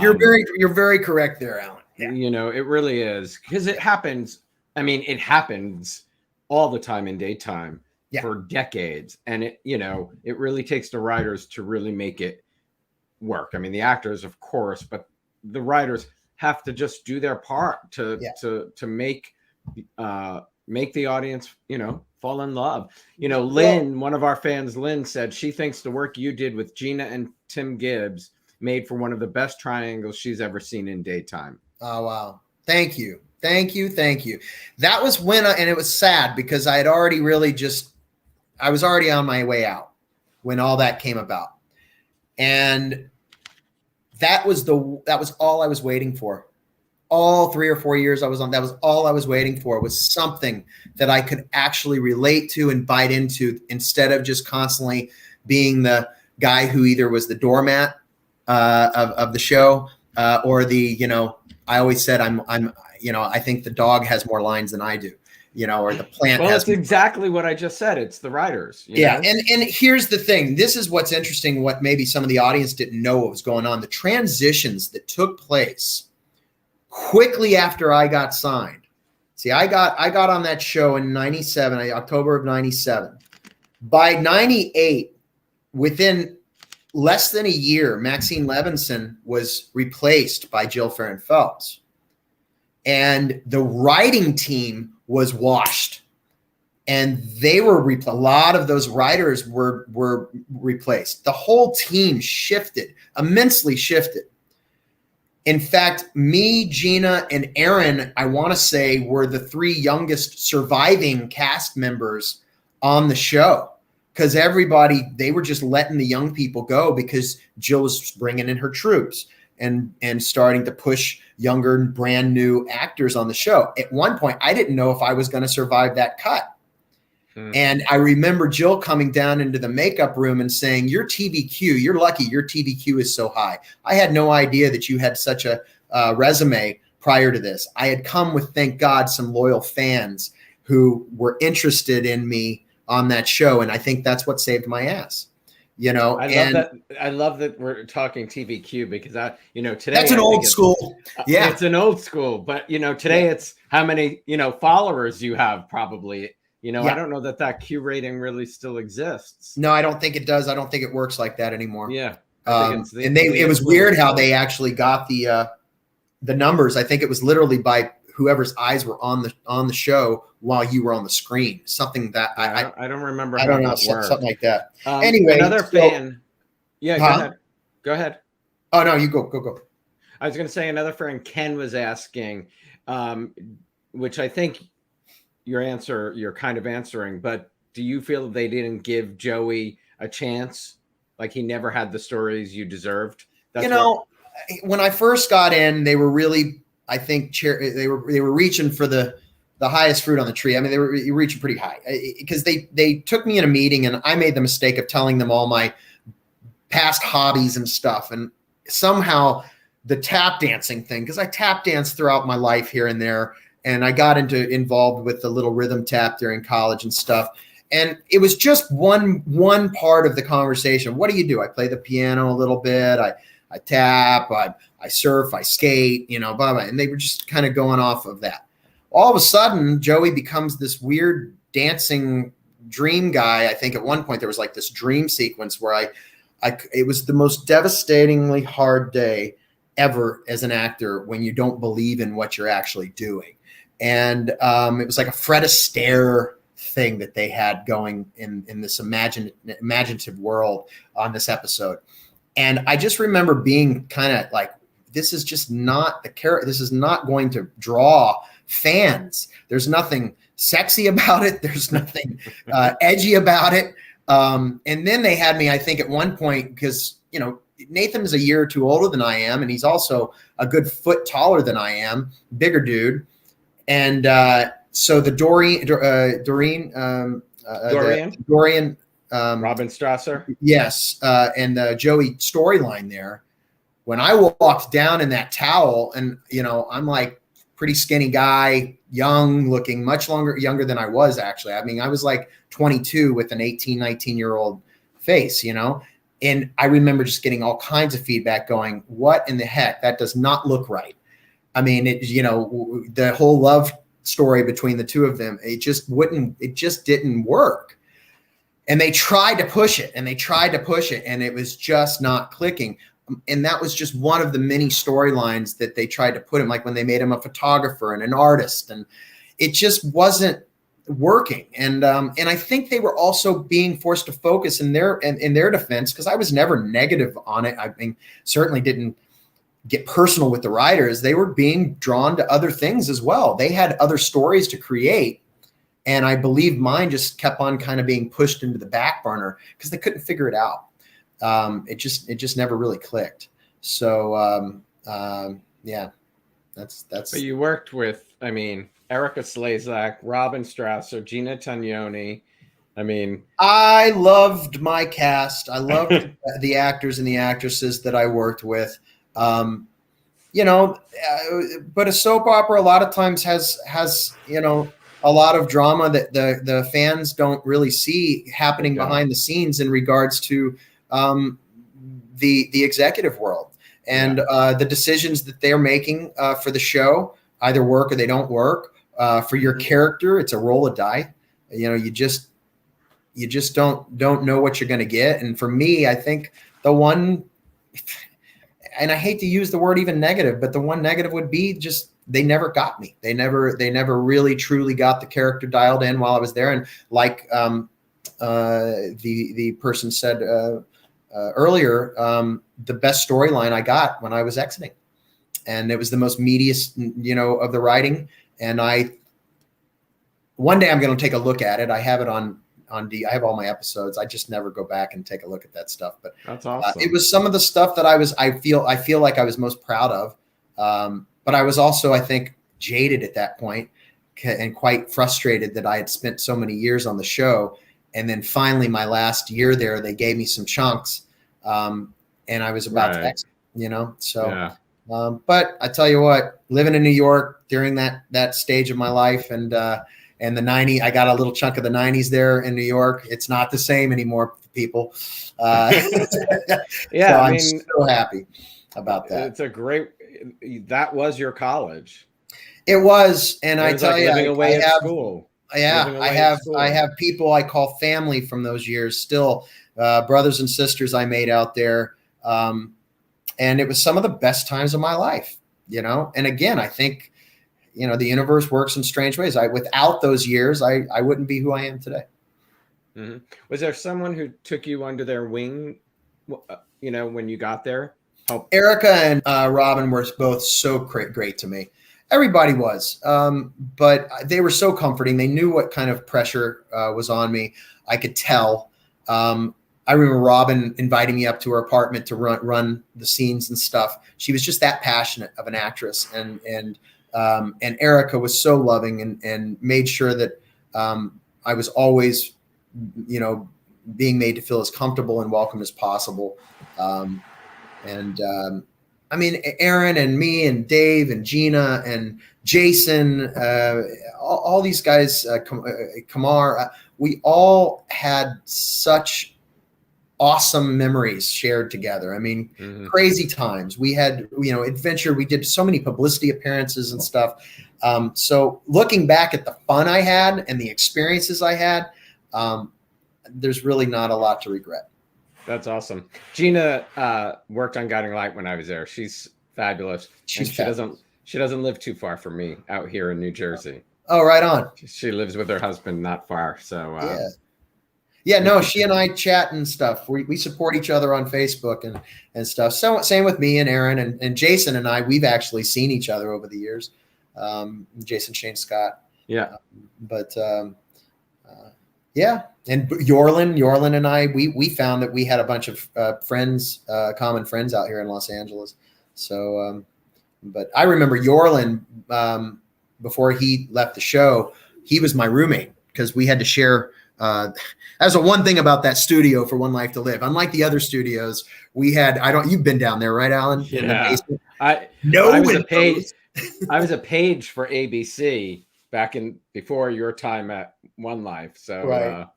You're very correct there, Alan. Yeah. It really is, because it happens. I mean, it happens all the time in daytime for decades. And it really takes the writers to really make it work. I mean, the actors, of course, but the writers have to just do their part to make the audience, fall in love. Lynn, one of our fans, Lynn, said she thinks the work you did with Gina and Tim Gibbs made for one of the best triangles she's ever seen in daytime. Oh, wow. Thank you. That was when and it was sad because I had already I was already on my way out when all that came about. And that was all I was waiting for. All 3 or 4 years I was on, that was all I was waiting for, was something that I could actually relate to and bite into, instead of just constantly being the guy who either was the doormat of the show or I always said I think the dog has more lines than I do, or the plant. Well, that's exactly what I just said. It's the writers. Yeah. And here's the thing. This is what's interesting. What maybe some of the audience didn't know what was going on. The transitions that took place quickly after I got signed. See, I got on that show in 97, October of 97. By 98, within less than a year, Maxine Levinson was replaced by Jill Farron-Phelps. And the writing team was washed. And they were a lot of those writers were replaced. The whole team shifted, immensely shifted. In fact, me, Gina, and Aaron, I want to say, were the 3 youngest surviving cast members on the show, because they were just letting the young people go because Jill was bringing in her troops and starting to push younger, brand new actors on the show. At one point, I didn't know if I was going to survive that cut. And I remember Jill coming down into the makeup room and saying, your TVQ, you're lucky your TVQ is so high. I had no idea that you had such a resume prior to this. I had come with, thank God, some loyal fans who were interested in me on that show. And I think that's what saved my ass. I love that we're talking TVQ, because today that's an old school. Yeah, it's an old school, but today it's how many, followers you have probably. I don't know that Q rating really still exists. No, I don't think it does. I don't think it works like that anymore. Yeah. It was weird how they actually got the numbers. I think it was literally by whoever's eyes were on the show while you were on the screen. Something that I don't remember. I how don't know, that worked. something like that. Anyway, another fan. Yeah, go ahead. Go ahead. Oh no, you go. I was going to say another friend, Ken, was asking, which I think you're kind of answering, but do you feel they didn't give Joey a chance? Like he never had the stories you deserved? That's when I first got in, they were really, I think they were reaching for the highest fruit on the tree. I mean, they were reaching pretty high because they took me in a meeting and I made the mistake of telling them all my past hobbies and stuff. And somehow the tap dancing thing, because I tap danced throughout my life here and there. And I got involved with the little rhythm tap during college and stuff. And it was just one part of the conversation. What do you do? I play the piano a little bit. I tap, I surf, I skate, blah, blah. And they were just kind of going off of that. All of a sudden, Joey becomes this weird dancing dream guy. I think at one point there was like this dream sequence where it was the most devastatingly hard day ever as an actor when you don't believe in what you're actually doing. And it was like a Fred Astaire thing that they had going in this imaginative world on this episode. And I just remember being kind of like, this is just not the character. This is not going to draw fans. There's nothing sexy about it. There's nothing edgy about it. And then they had me, I think at one point, because, Nathan is a year or two older than I am. And he's also a good foot taller than I am, bigger dude. And so the Dorian Robin Strasser. Yes. And the Joey storyline there, when I walked down in that towel and, I'm like pretty skinny guy, young looking, much younger than I was actually. I mean, I was like 22 with an 18, 19-year-old face, and I remember just getting all kinds of feedback going, what in the heck? That does not look right. I mean, the whole love story between the two of them, it just didn't work. And they tried to push it and it was just not clicking. And that was just one of the many storylines that they tried to put him, like when they made him a photographer and an artist, and it just wasn't working. And I think they were also being forced to focus in their defense, because I was never negative on it. I mean, certainly didn't get personal with the writers. They were being drawn to other things as well. They had other stories to create. And I believe mine just kept on kind of being pushed into the back burner because they couldn't figure it out. It just never really clicked. So, yeah, that's. But you worked with, I mean, Erica Slezak, Robin Strasser, Gina Tognoni. I mean, I loved my cast. I loved the actors and the actresses that I worked with. But a soap opera a lot of times has a lot of drama that the fans don't really see happening behind the scenes in regards to the executive world and the decisions that they're making for the show either work or they don't work. For your character, it's a roll of die. You just don't know what you're going to get. And for me, I think the one, and I hate to use the word even negative, but the one negative would be just they never got me. They never really truly got the character dialed in while I was there. And like the person said earlier, the best storyline I got when I was exiting, and it was the most meatiest, of the writing. And one day I'm going to take a look at it. I have it on I have all my episodes. I just never go back and take a look at that stuff. But that's awesome. It was some of the stuff that I feel like I was most proud of. But I was also, I think, jaded at that point and quite frustrated that I had spent so many years on the show. And then finally my last year there, they gave me some chunks. And I was about to exit, so, yeah. But I tell you what, living in New York during that stage of my life and the 90s, I got a little chunk of the 90s there in New York. It's not the same anymore, people. Yeah. So I'm so happy about that. It's a great, that was your college. It was. And I tell you, living away at school. Yeah, I have people I call family from those years still, brothers and sisters I made out there. And it was some of the best times of my life, And again, I think, you know, the universe works in strange ways. Without those years, I wouldn't be who I am today. Mm-hmm. Was there someone who took you under their wing, you know, when you got there? Erica and Robin were both so great to me. Everybody was, but they were so comforting. They knew what kind of pressure was on me. I could tell. I remember Robin inviting me up to her apartment to run the scenes and stuff. She was just that passionate of an actress, and Erica was so loving and made sure that I was always, you know, being made to feel as comfortable and welcome as possible. I mean, Aaron and me and Dave and Gina and Jason, all these guys, Kamar, we all had such awesome memories shared together. I mean, crazy times. We had, you know, adventure. We did so many publicity appearances and stuff. So looking back at the fun I had and the experiences I had, there's really not a lot to regret. That's awesome. Gina worked on Guiding Light when I was there. She's fabulous. She doesn't live too far from me out here in New Jersey. Oh, right on. She lives with her husband not far. So yeah, no, she and I chat and stuff. We support each other on Facebook and stuff. So same with me and Aaron and Jason and I. We've actually seen each other over the years. Jason Shane Scott. Yeah. Yeah. And Yorlin and I, we found that we had a bunch of friends, common friends out here in Los Angeles. So, but I remember Yorlin, before he left the show, he was my roommate because we had to share. That's the one thing about that studio for One Life to Live. Unlike the other studios, we had, you've been down there, right, Alan? Yeah. I was a page for ABC before your time at One Life. So right.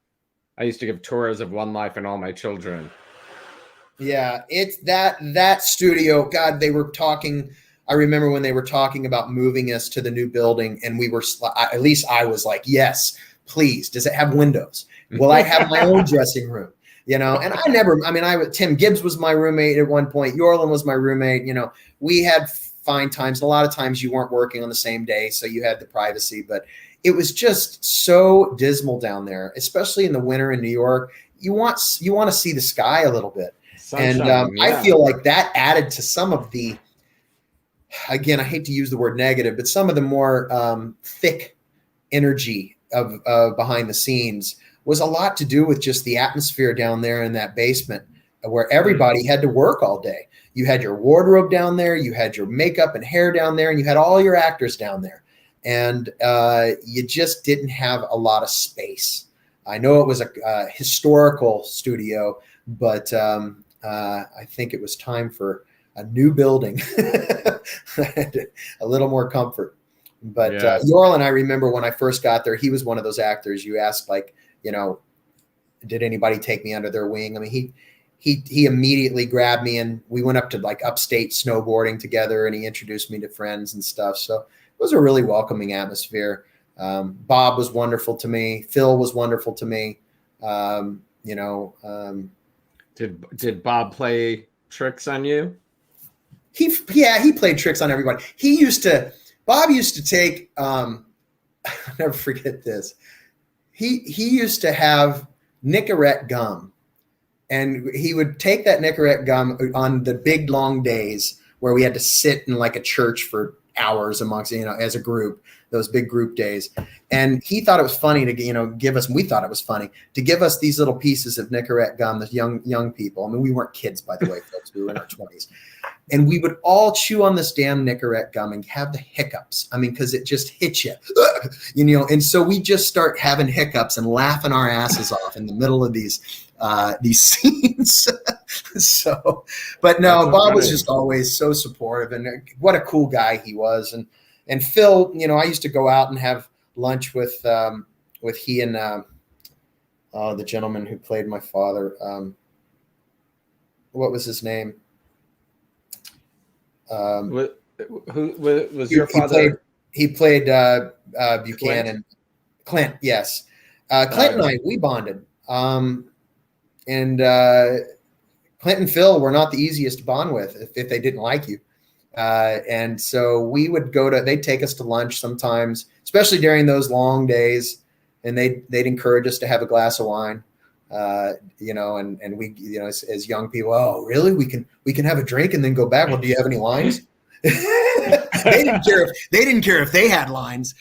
I used to give tours of One Life and all my children. Yeah, it's that studio. God, they were talking. I remember when they were talking about moving us to the new building, and we were, at least I was like, yes, please. Does it have windows? Will I have my own dressing room? You know, and Tim Gibbs was my roommate at one point. Yorlin was my roommate. You know, we had fine times. A lot of times you weren't working on the same day, so you had the privacy, but it was just so dismal down there, especially in the winter in New York. You want to see the sky a little bit. Sunshine, and yeah. I feel like that added to some of the, again, I hate to use the word negative, but some of the more thick energy of behind the scenes was a lot to do with just the atmosphere down there in that basement where everybody had to work all day. You had your wardrobe down there, you had your makeup and hair down there, and you had all your actors down there. And you just didn't have a lot of space. I know it was a historical studio, but I think it was time for a new building, a little more comfort. But yeah. Yorlin, I remember when I first got there, he was one of those actors you asked, like, you know, did anybody take me under their wing? I mean, he immediately grabbed me and we went up to like upstate snowboarding together, and he introduced me to friends and stuff. So it was a really welcoming atmosphere. Bob was wonderful to me. Phil was wonderful to me. You know, did Bob play tricks on you? He played tricks on everybody. Bob used to take, I'll never forget this. He used to have Nicorette gum, and he would take that Nicorette gum on the big long days where we had to sit in like a church for hours amongst, you know, as a group, those big group days. And he thought it was funny to, you know, we thought it was funny to give us these little pieces of Nicorette gum, the young people. I mean, we weren't kids, by the way, folks, we were in our 20s. And we would all chew on this damn Nicorette gum and have the hiccups. I mean, because it just hits you, you know. And so we just start having hiccups and laughing our asses off in the middle of these scenes. So, but no, Bob was just always so supportive, and what a cool guy he was. And Phil, you know, I used to go out and have lunch with he and the gentleman who played my father. What was his name? Who was your father? He played Buchanan. Clint, yes. Clint and I, we bonded. And Clint and Phil were not the easiest to bond with if they didn't like you. And so we would they'd take us to lunch sometimes, especially during those long days. And they'd encourage us to have a glass of wine, and we, as young people, oh, really? We can have a drink and then go back. Well, do you have any lines? They didn't care if they had lines.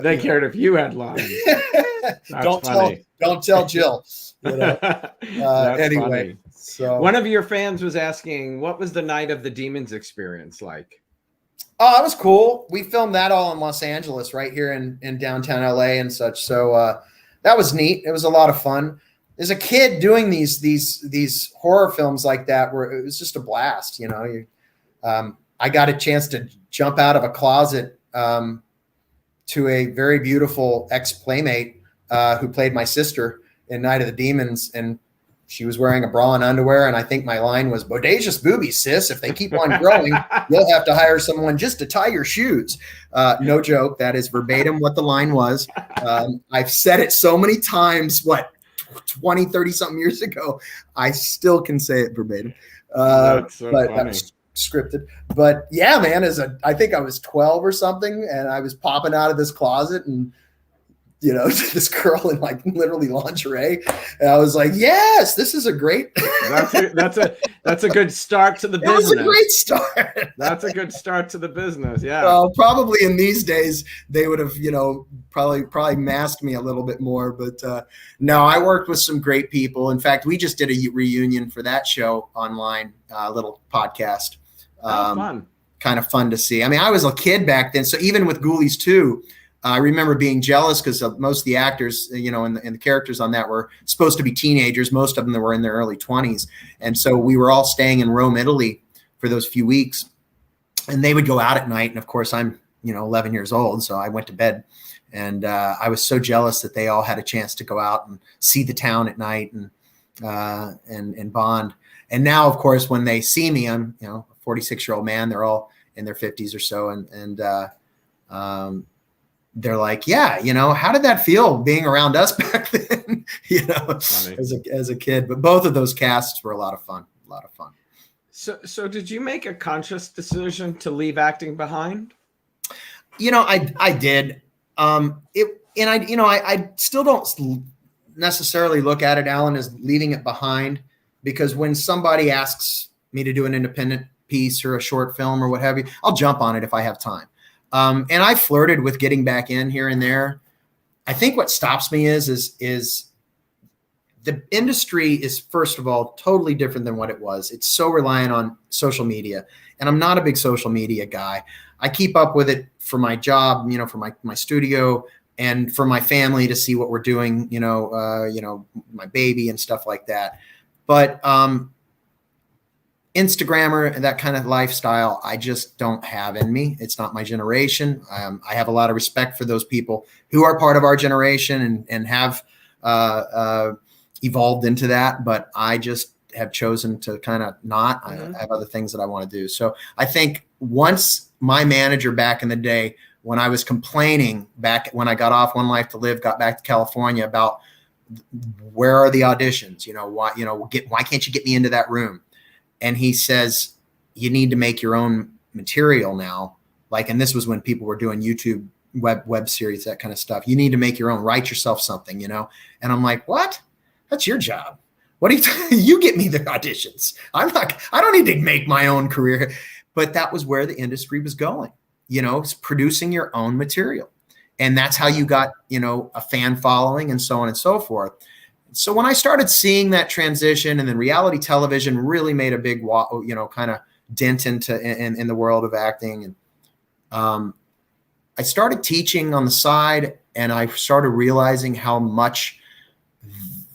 They cared if you had lines. Don't tell Jill. Anyway, funny. So one of your fans was asking, what was the Night of the Demons experience like? Oh, that was cool. We filmed that all in Los Angeles, right here in downtown LA and such. So that was neat. It was a lot of fun. As a kid doing these horror films like that, where it was just a blast. I got a chance to jump out of a closet to a very beautiful ex-playmate who played my sister in Night of the Demons, and she was wearing a bra and underwear, and I think my line was, "Bodacious boobies, sis. If they keep on growing, you'll have to hire someone just to tie your shoes." No joke. That is verbatim what the line was. I've said it so many times, 20, 30-something years ago. I still can say it verbatim. That's so funny. That was scripted. But yeah, man, I think I was 12 or something, and I was popping out of this closet, and this girl in like literally lingerie. And I was like, yes, this is a great. That's a good start to the business. That's a great start. That's a good start to the business. Yeah. Well, probably in these days they would have, probably masked me a little bit more. But no, I worked with some great people. In fact, we just did a reunion for that show online, little podcast. Fun. Kind of fun to see. I mean, I was a kid back then, so even with Ghoulies 2. I remember being jealous because most of the actors, and the characters on that were supposed to be teenagers. Most of them were in their early 20s. And so we were all staying in Rome, Italy for those few weeks. And they would go out at night. And of course, I'm, 11 years old. So I went to bed. And I was so jealous that they all had a chance to go out and see the town at night and bond. And now, of course, when they see me, I'm, a 46-year-old man. They're all in their 50s or so. And they're like, yeah, how did that feel being around us back then, as a kid? But both of those casts were a lot of fun. So did you make a conscious decision to leave acting behind? I did. I still don't necessarily look at it, Alan, as leaving it behind, because when somebody asks me to do an independent piece or a short film or what have you, I'll jump on it if I have time. And I flirted with getting back in here and there. I think what stops me is the industry is, first of all, totally different than what it was. It's so reliant on social media, and I'm not a big social media guy. I keep up with it for my job, for my studio, and for my family to see what we're doing, my baby and stuff like that. But Instagrammer and that kind of lifestyle, I just don't have in me. It's not my generation. I have a lot of respect for those people who are part of our generation and have evolved into that, but I just have chosen to kind of not. Mm-hmm. I have other things that I want to do. So I think once my manager back in the day, when I was complaining back when I got off One Life to Live, got back to California about where are the auditions, why can't you get me into that room? And he says, you need to make your own material now. And this was when people were doing YouTube web series, that kind of stuff. You need to make your own, write yourself something, And I'm like, what? That's your job. What do you get me the auditions? I don't need to make my own career. But that was where the industry was going, it's producing your own material. And that's how you got, a fan following and so on and so forth. So when I started seeing that transition, and then reality television really made a big, kind of dent in the world of acting. And I started teaching on the side, and I started realizing how much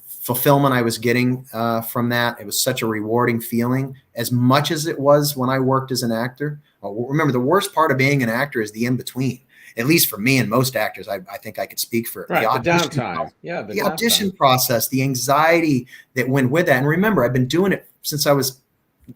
fulfillment I was getting from that. It was such a rewarding feeling, as much as it was when I worked as an actor. Remember, the worst part of being an actor is the in-between. At least for me and most actors, I think I could speak for right, the downtime. The audition process, the anxiety that went with that. And remember, I've been doing it since I was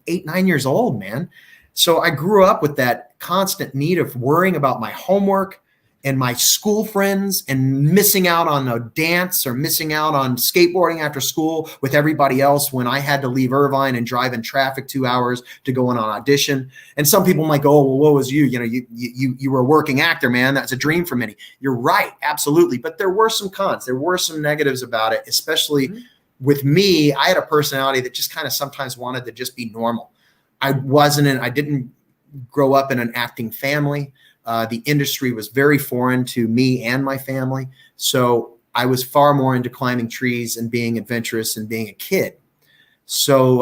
8, 9 years old, man. So I grew up with that constant need of worrying about my homework and my school friends and missing out on a dance or missing out on skateboarding after school with everybody else when I had to leave Irvine and drive in traffic 2 hours to go in on audition. And some people might go, oh, well, what was you? You know, you were a working actor, man. That's a dream for many. You're right. Absolutely. But there were some cons. There were some negatives about it, especially with me. I had a personality that just kind of sometimes wanted to just be normal. I didn't grow up in an acting family. The industry was very foreign to me and my family. So I was far more into climbing trees and being adventurous and being a kid. So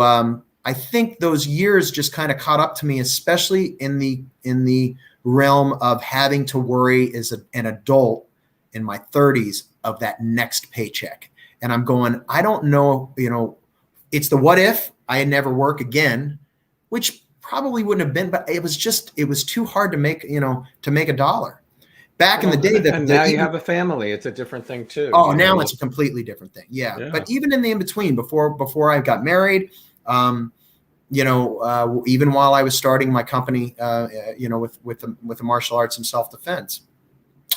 I think those years just kind of caught up to me, especially in the realm of having to worry as an adult in my 30s of that next paycheck. And I'm going, I don't know, you know, it's the what if I never work again, which probably wouldn't have been, but it was too hard to make, you know, to make a dollar. Back in the day, and now you have a family. It's a different thing too. Oh, now it's a completely different thing. Yeah. But even in the in-between, before I got married, you know, even while I was starting my company, you know, with the martial arts and self-defense,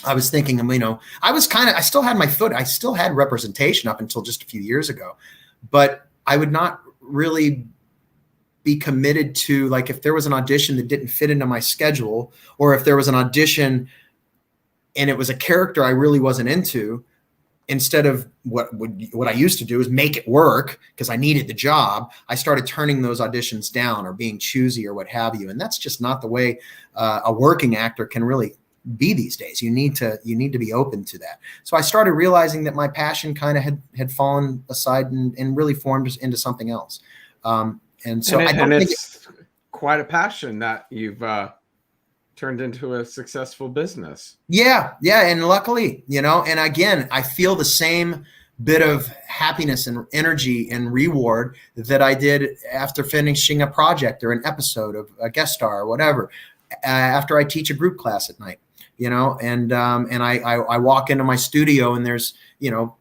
I was thinking, you know, I still had my foot. I still had representation up until just a few years ago, but I would not really be committed to, like, if there was an audition that didn't fit into my schedule, or if there was an audition and it was a character I really wasn't into, instead of what I used to do is make it work because I needed the job, I started turning those auditions down or being choosy or what have you. And that's just not the way a working actor can really be these days. You need to be open to that. So I started realizing that my passion kind of had fallen aside and really formed into something else. And so it's quite a passion that you've turned into a successful business. Yeah. And luckily, you know, and again, I feel the same bit of happiness and energy and reward that I did after finishing a project or an episode of a guest star or whatever, after I teach a group class at night, you know, and I walk into my studio and there's, you know,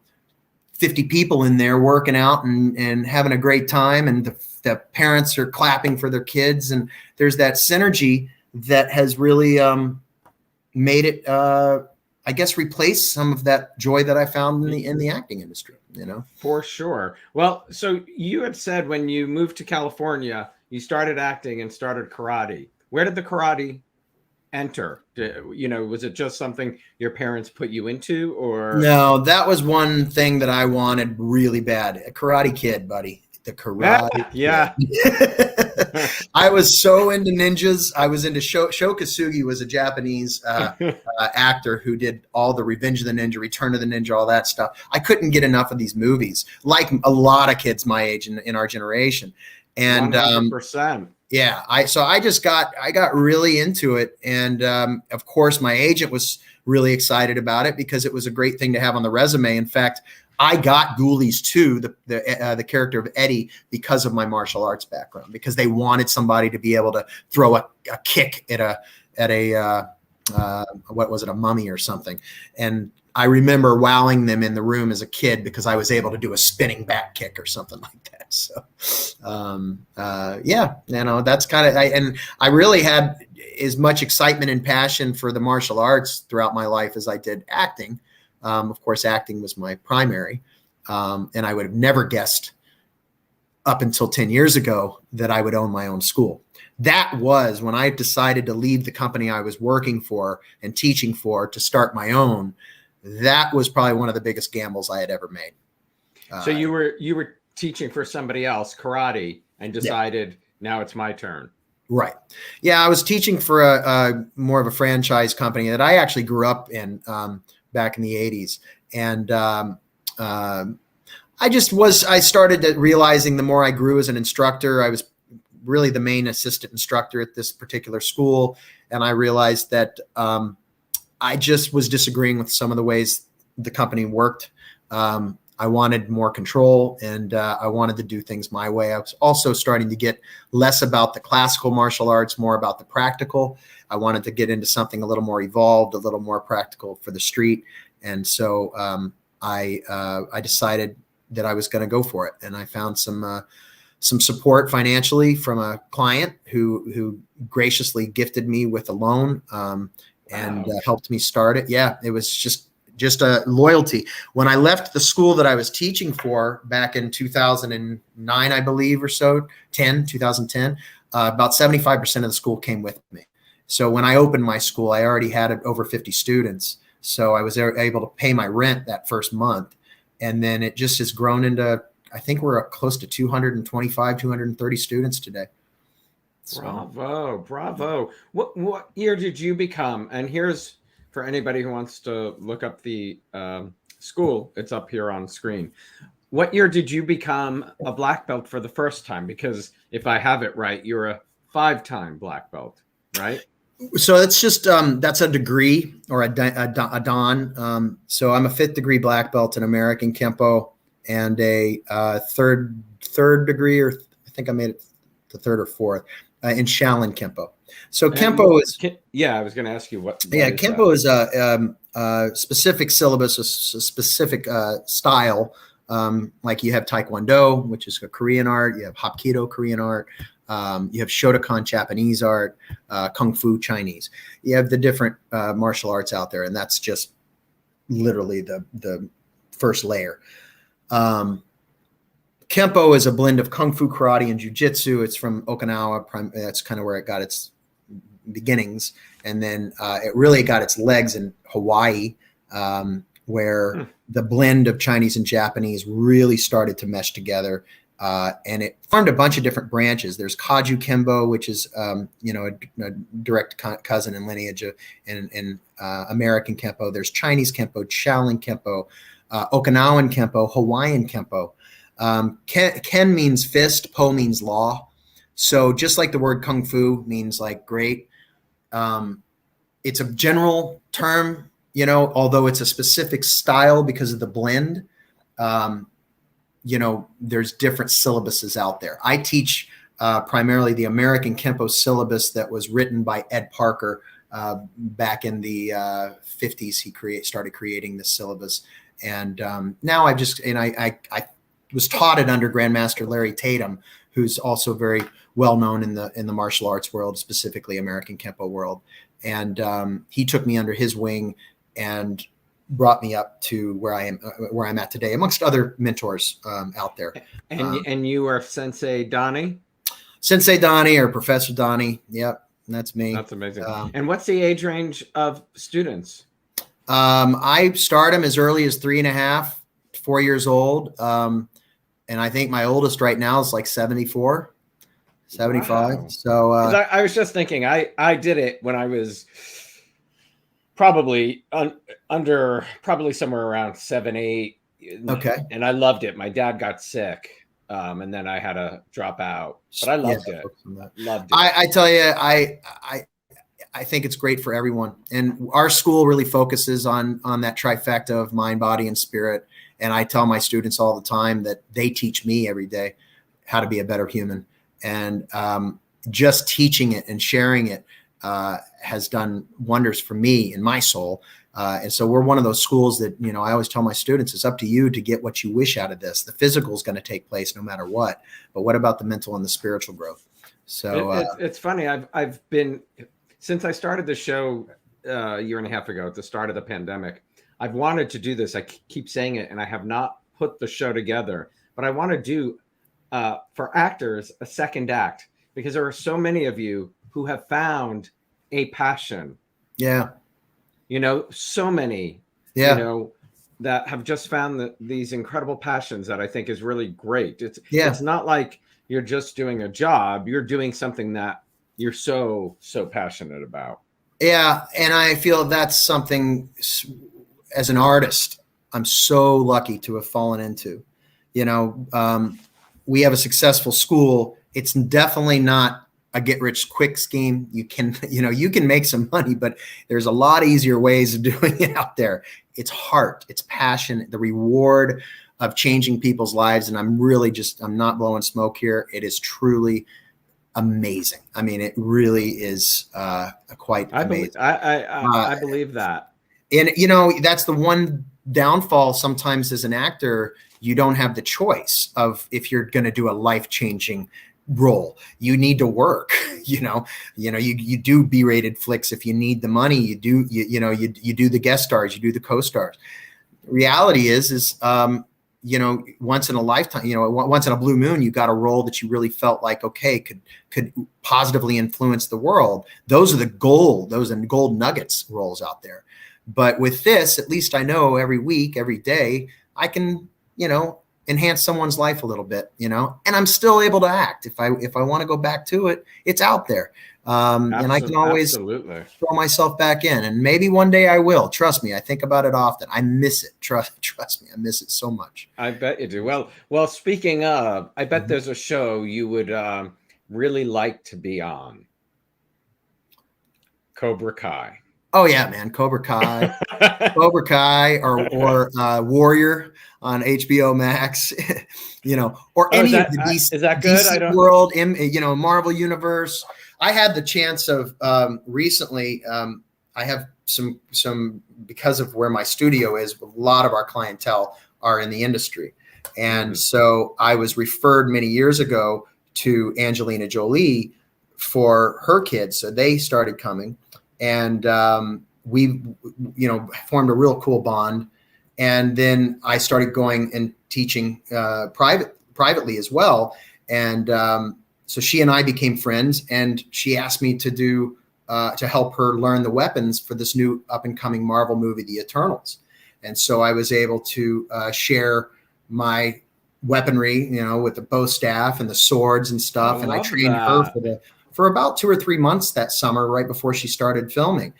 50 people in there working out and having a great time, and the parents are clapping for their kids, and there's that synergy that has really made it, I guess, replace some of that joy that I found in the acting industry, you know? For sure. Well, so you had said when you moved to California, you started acting and started karate. Where did the karate enter? You know, was it just something your parents put you into, or? No, that was one thing that I wanted really bad. A karate kid, buddy. The karate. Yeah. I was so into ninjas. I was into Sho Kosugi was a Japanese actor who did all the Revenge of the Ninja, Return of the Ninja, all that stuff. I couldn't get enough of these movies, like a lot of kids my age in our generation. And 100%. Yeah, I got really into it, and of course my agent was really excited about it because it was a great thing to have on the resume. In fact, I got Ghoulies 2, the character of Eddie, because of my martial arts background, because they wanted somebody to be able to throw a kick at a what was it, a mummy or something. And I remember wowing them in the room as a kid because I was able to do a spinning back kick or something like that. So, yeah, you know, that's kind of, and I really had as much excitement and passion for the martial arts throughout my life as I did acting. Of course, acting was my primary, and I would have never guessed up until 10 years ago that I would own my own school. That was when I decided to leave the company I was working for and teaching for to start my own. That was probably one of the biggest gambles I had ever made. So you were teaching for somebody else karate and decided now it's my turn. Right. Yeah, I was teaching for a more of a franchise company that I actually grew up in back in the 80s. And I started realizing the more I grew as an instructor, I was really the main assistant instructor at this particular school. And I realized that I just was disagreeing with some of the ways the company worked. I wanted more control, and I wanted to do things my way. I was also starting to get less about the classical martial arts, more about the practical. I wanted to get into something a little more evolved, a little more practical for the street. And so I decided that I was going to go for it. And I found some support financially from a client who graciously gifted me with a loan. and Wow. helped me start it. Yeah, it was just a loyalty. When I left the school that I was teaching for back in 2009, I believe, or so, 2010, about 75% of the school came with me. So when I opened my school, I already had over 50 students. So I was able to pay my rent that first month. And then it just has grown into, I think we're close to 225, 230 students today. So. Bravo. What year did you become? And here's for anybody who wants to look up the school, it's up here on screen. What year did you become a black belt for the first time? Because if I have it right, you're a 5-time black belt, right? So it's just that's a degree or a dan. So I'm a 5th degree black belt in American Kenpo and a third degree, or I think I made it the 3rd or 4th in Shaolin Kempo. So Kenpo is I was going to ask you what Kenpo is a specific syllabus, a specific style. Like you have Taekwondo, which is a Korean art. You have Hapkido, Korean art. You have Shotokan, Japanese art, Kung Fu, Chinese. You have the different martial arts out there, and that's just literally the first layer. Kenpo is a blend of Kung Fu, karate, and jiu-jitsu. It's from Okinawa. That's kind of where it got its beginnings. And then it really got its legs in Hawaii, where the blend of Chinese and Japanese really started to mesh together. And it formed a bunch of different branches. There's Kaju Kempo, which is, a direct cousin and lineage in American Kenpo. There's Chinese Kenpo, Shaolin Kempo, Okinawan Kenpo, Hawaiian Kenpo. Ken means fist, Po means law. So just like the word Kung Fu means like great, it's a general term, although it's a specific style because of the blend. There's different syllabuses out there. I teach primarily the American Kenpo syllabus that was written by Ed Parker back in the 50s. He started creating this syllabus. And now I was taught it under Grandmaster Larry Tatum, who's also very well known in the martial arts world, specifically American Kenpo world. And he took me under his wing and brought me up to where I'm at today, amongst other mentors out there. And you are Sensei Donnie? Sensei Donnie or Professor Donnie. Yep, that's me. That's amazing. And what's the age range of students? I start them as early as 3.5, 4 years old. And I think my oldest right now is like 74, 75. Wow. So I was just thinking, I did it when I was probably probably somewhere around 7, 8. Okay. And I loved it. My dad got sick. And then I had to drop out, but I loved it. Loved it. I tell you, I think it's great for everyone. And our school really focuses on that trifecta of mind, body, and spirit. And I tell my students all the time that they teach me every day how to be a better human. And just teaching it and sharing it has done wonders for me in my soul. And so we're one of those schools that, I always tell my students, it's up to you to get what you wish out of this. The physical is going to take place no matter what. But what about the mental and the spiritual growth? So it's funny. I've been, since I started the show a year and a half ago at the start of the pandemic, I've wanted to do this. I keep saying it, and I have not put the show together. But I want to do, for actors, a second act, because there are so many of you who have found a passion. Yeah. So many, that have just found these incredible passions that I think is really great. It's not like you're just doing a job. You're doing something that you're so passionate about. Yeah. And I feel that's something, as an artist, I'm so lucky to have fallen into. We have a successful school. It's definitely not a get rich quick scheme. You can make some money, but there's a lot easier ways of doing it out there. It's heart, it's passion, the reward of changing people's lives. And I'm not blowing smoke here. It is truly amazing. I mean, it really is quite amazing. I believe that. And, that's the one downfall sometimes as an actor. You don't have the choice of if you're going to do a life-changing role. You need to work, you do B-rated flicks. If you need the money, you do the guest stars, you do the co-stars. Reality is once in a lifetime, once in a blue moon, you got a role that you really felt like, okay, could positively influence the world. Those are gold nuggets roles out there. But with this, at least I know every week, every day, I can, enhance someone's life a little bit, and I'm still able to act. If I want to go back to it, it's out there. And I can always throw myself back in, and maybe one day I will. Trust me. I think about it often. I miss it. Trust me. I miss it so much. I bet you do. Well, speaking of, I bet there's a show you would really like to be on. Cobra Kai. Oh yeah, man. Cobra Kai, or Warrior on HBO Max, or any of the DC, is that good? DC world, Marvel Universe. I had the chance of recently. I have some because of where my studio is. A lot of our clientele are in the industry, and so I was referred many years ago to Angelina Jolie for her kids. So they started coming. And we, formed a real cool bond. And then I started going and teaching privately as well. And so she and I became friends. And she asked me to help her learn the weapons for this new up and coming Marvel movie, The Eternals. And so I was able to share my weaponry, with the bow staff and the swords and stuff. And I trained her for about 2 or 3 months that summer, right before she started filming.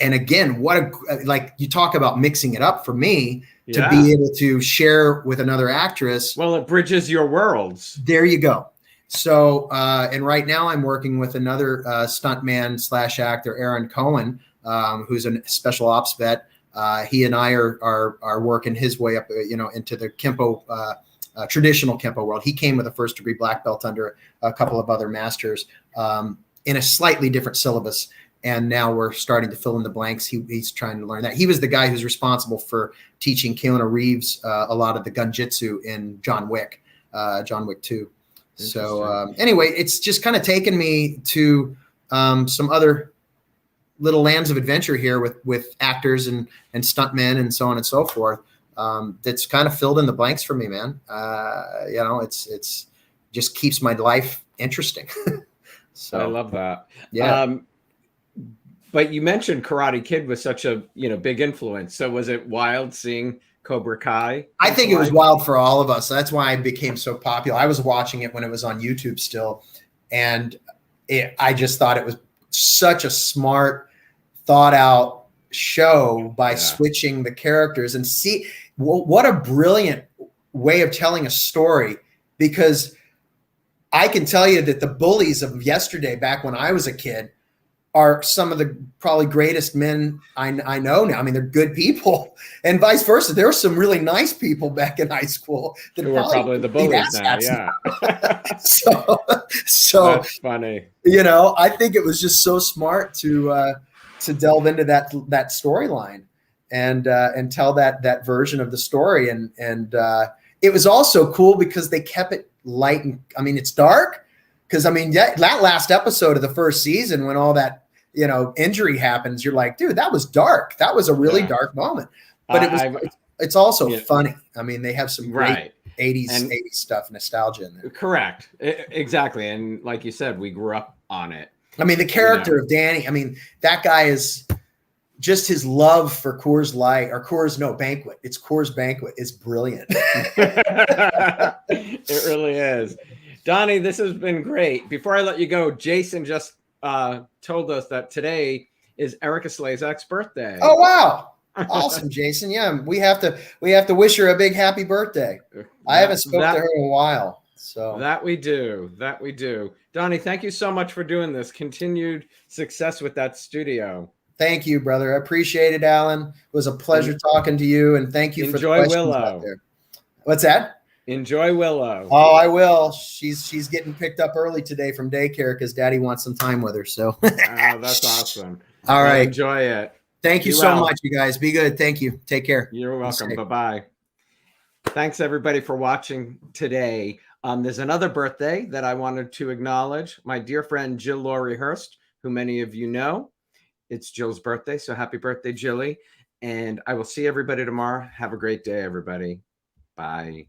And again, like you talk about mixing it up for me to be able to share with another actress. Well, it bridges your worlds. There you go. So, and right now I'm working with another stuntman / actor, Aaron Cohen, who's a special ops vet. He and I are working his way up, into the Kenpo, traditional Kenpo world. He came with a first degree black belt under a couple of other masters in a slightly different syllabus. And now we're starting to fill in the blanks. He's trying to learn that. He was the guy who's responsible for teaching Keanu Reeves a lot of the gunjitsu in John Wick 2. So anyway, it's just kind of taken me to some other little lands of adventure here with actors and stuntmen and so on and so forth. That's kind of filled in the blanks for me, man. It's just keeps my life interesting. So I love that. Yeah. But you mentioned Karate Kid was such a big influence. So was it wild seeing Cobra Kai? I think it was wild for all of us. That's why it became so popular. I was watching it when it was on YouTube still, and I just thought it was such a smart, thought out show by switching the characters, and see what a brilliant way of telling a story. Because I can tell you that the bullies of yesterday, back when I was a kid, are some of the probably greatest men I know now. I mean, they're good people, and vice versa. There were some really nice people back in high school that who were probably the bullies now. Yeah. So that's funny. I think it was just so smart to delve into that storyline and tell that version of the story. And it was also cool because they kept it light. And I mean, it's dark. Because, I mean, that last episode of the first season, when all that, injury happens, you're like, dude, that was dark. That was a really dark moment. But it's also funny. I mean, they have some great 80s stuff, nostalgia in there. Correct. Exactly. And like you said, we grew up on it. I mean, the character of Danny, I mean, that guy is just his love for Coors Light or Banquet. It's Coors Banquet. It's brilliant. It really is. Donnie, this has been great. Before I let you go, Jason just told us that today is Erica Slezak's birthday. Oh, wow. Awesome, Jason. Yeah, we have to wish her a big happy birthday. I haven't spoken to her in a while. So that we do. Donnie, thank you so much for doing this. Continued success with that studio. Thank you, brother. I appreciate it, Alan. It was a pleasure talking to you, and thank you for the questions Willow. Out there. What's that? Enjoy Willow. Oh, I will. She's getting picked up early today from daycare because Daddy wants some time with her. So that's awesome. All right. Enjoy it. Thank you so much, you guys. Be good. Thank you. Take care. You're welcome. Bye-bye. Thanks, everybody, for watching today. There's another birthday that I wanted to acknowledge. My dear friend Jill Laurie Hurst, who many of you know. It's Jill's birthday, so happy birthday, Jilly. And I will see everybody tomorrow. Have a great day, everybody. Bye.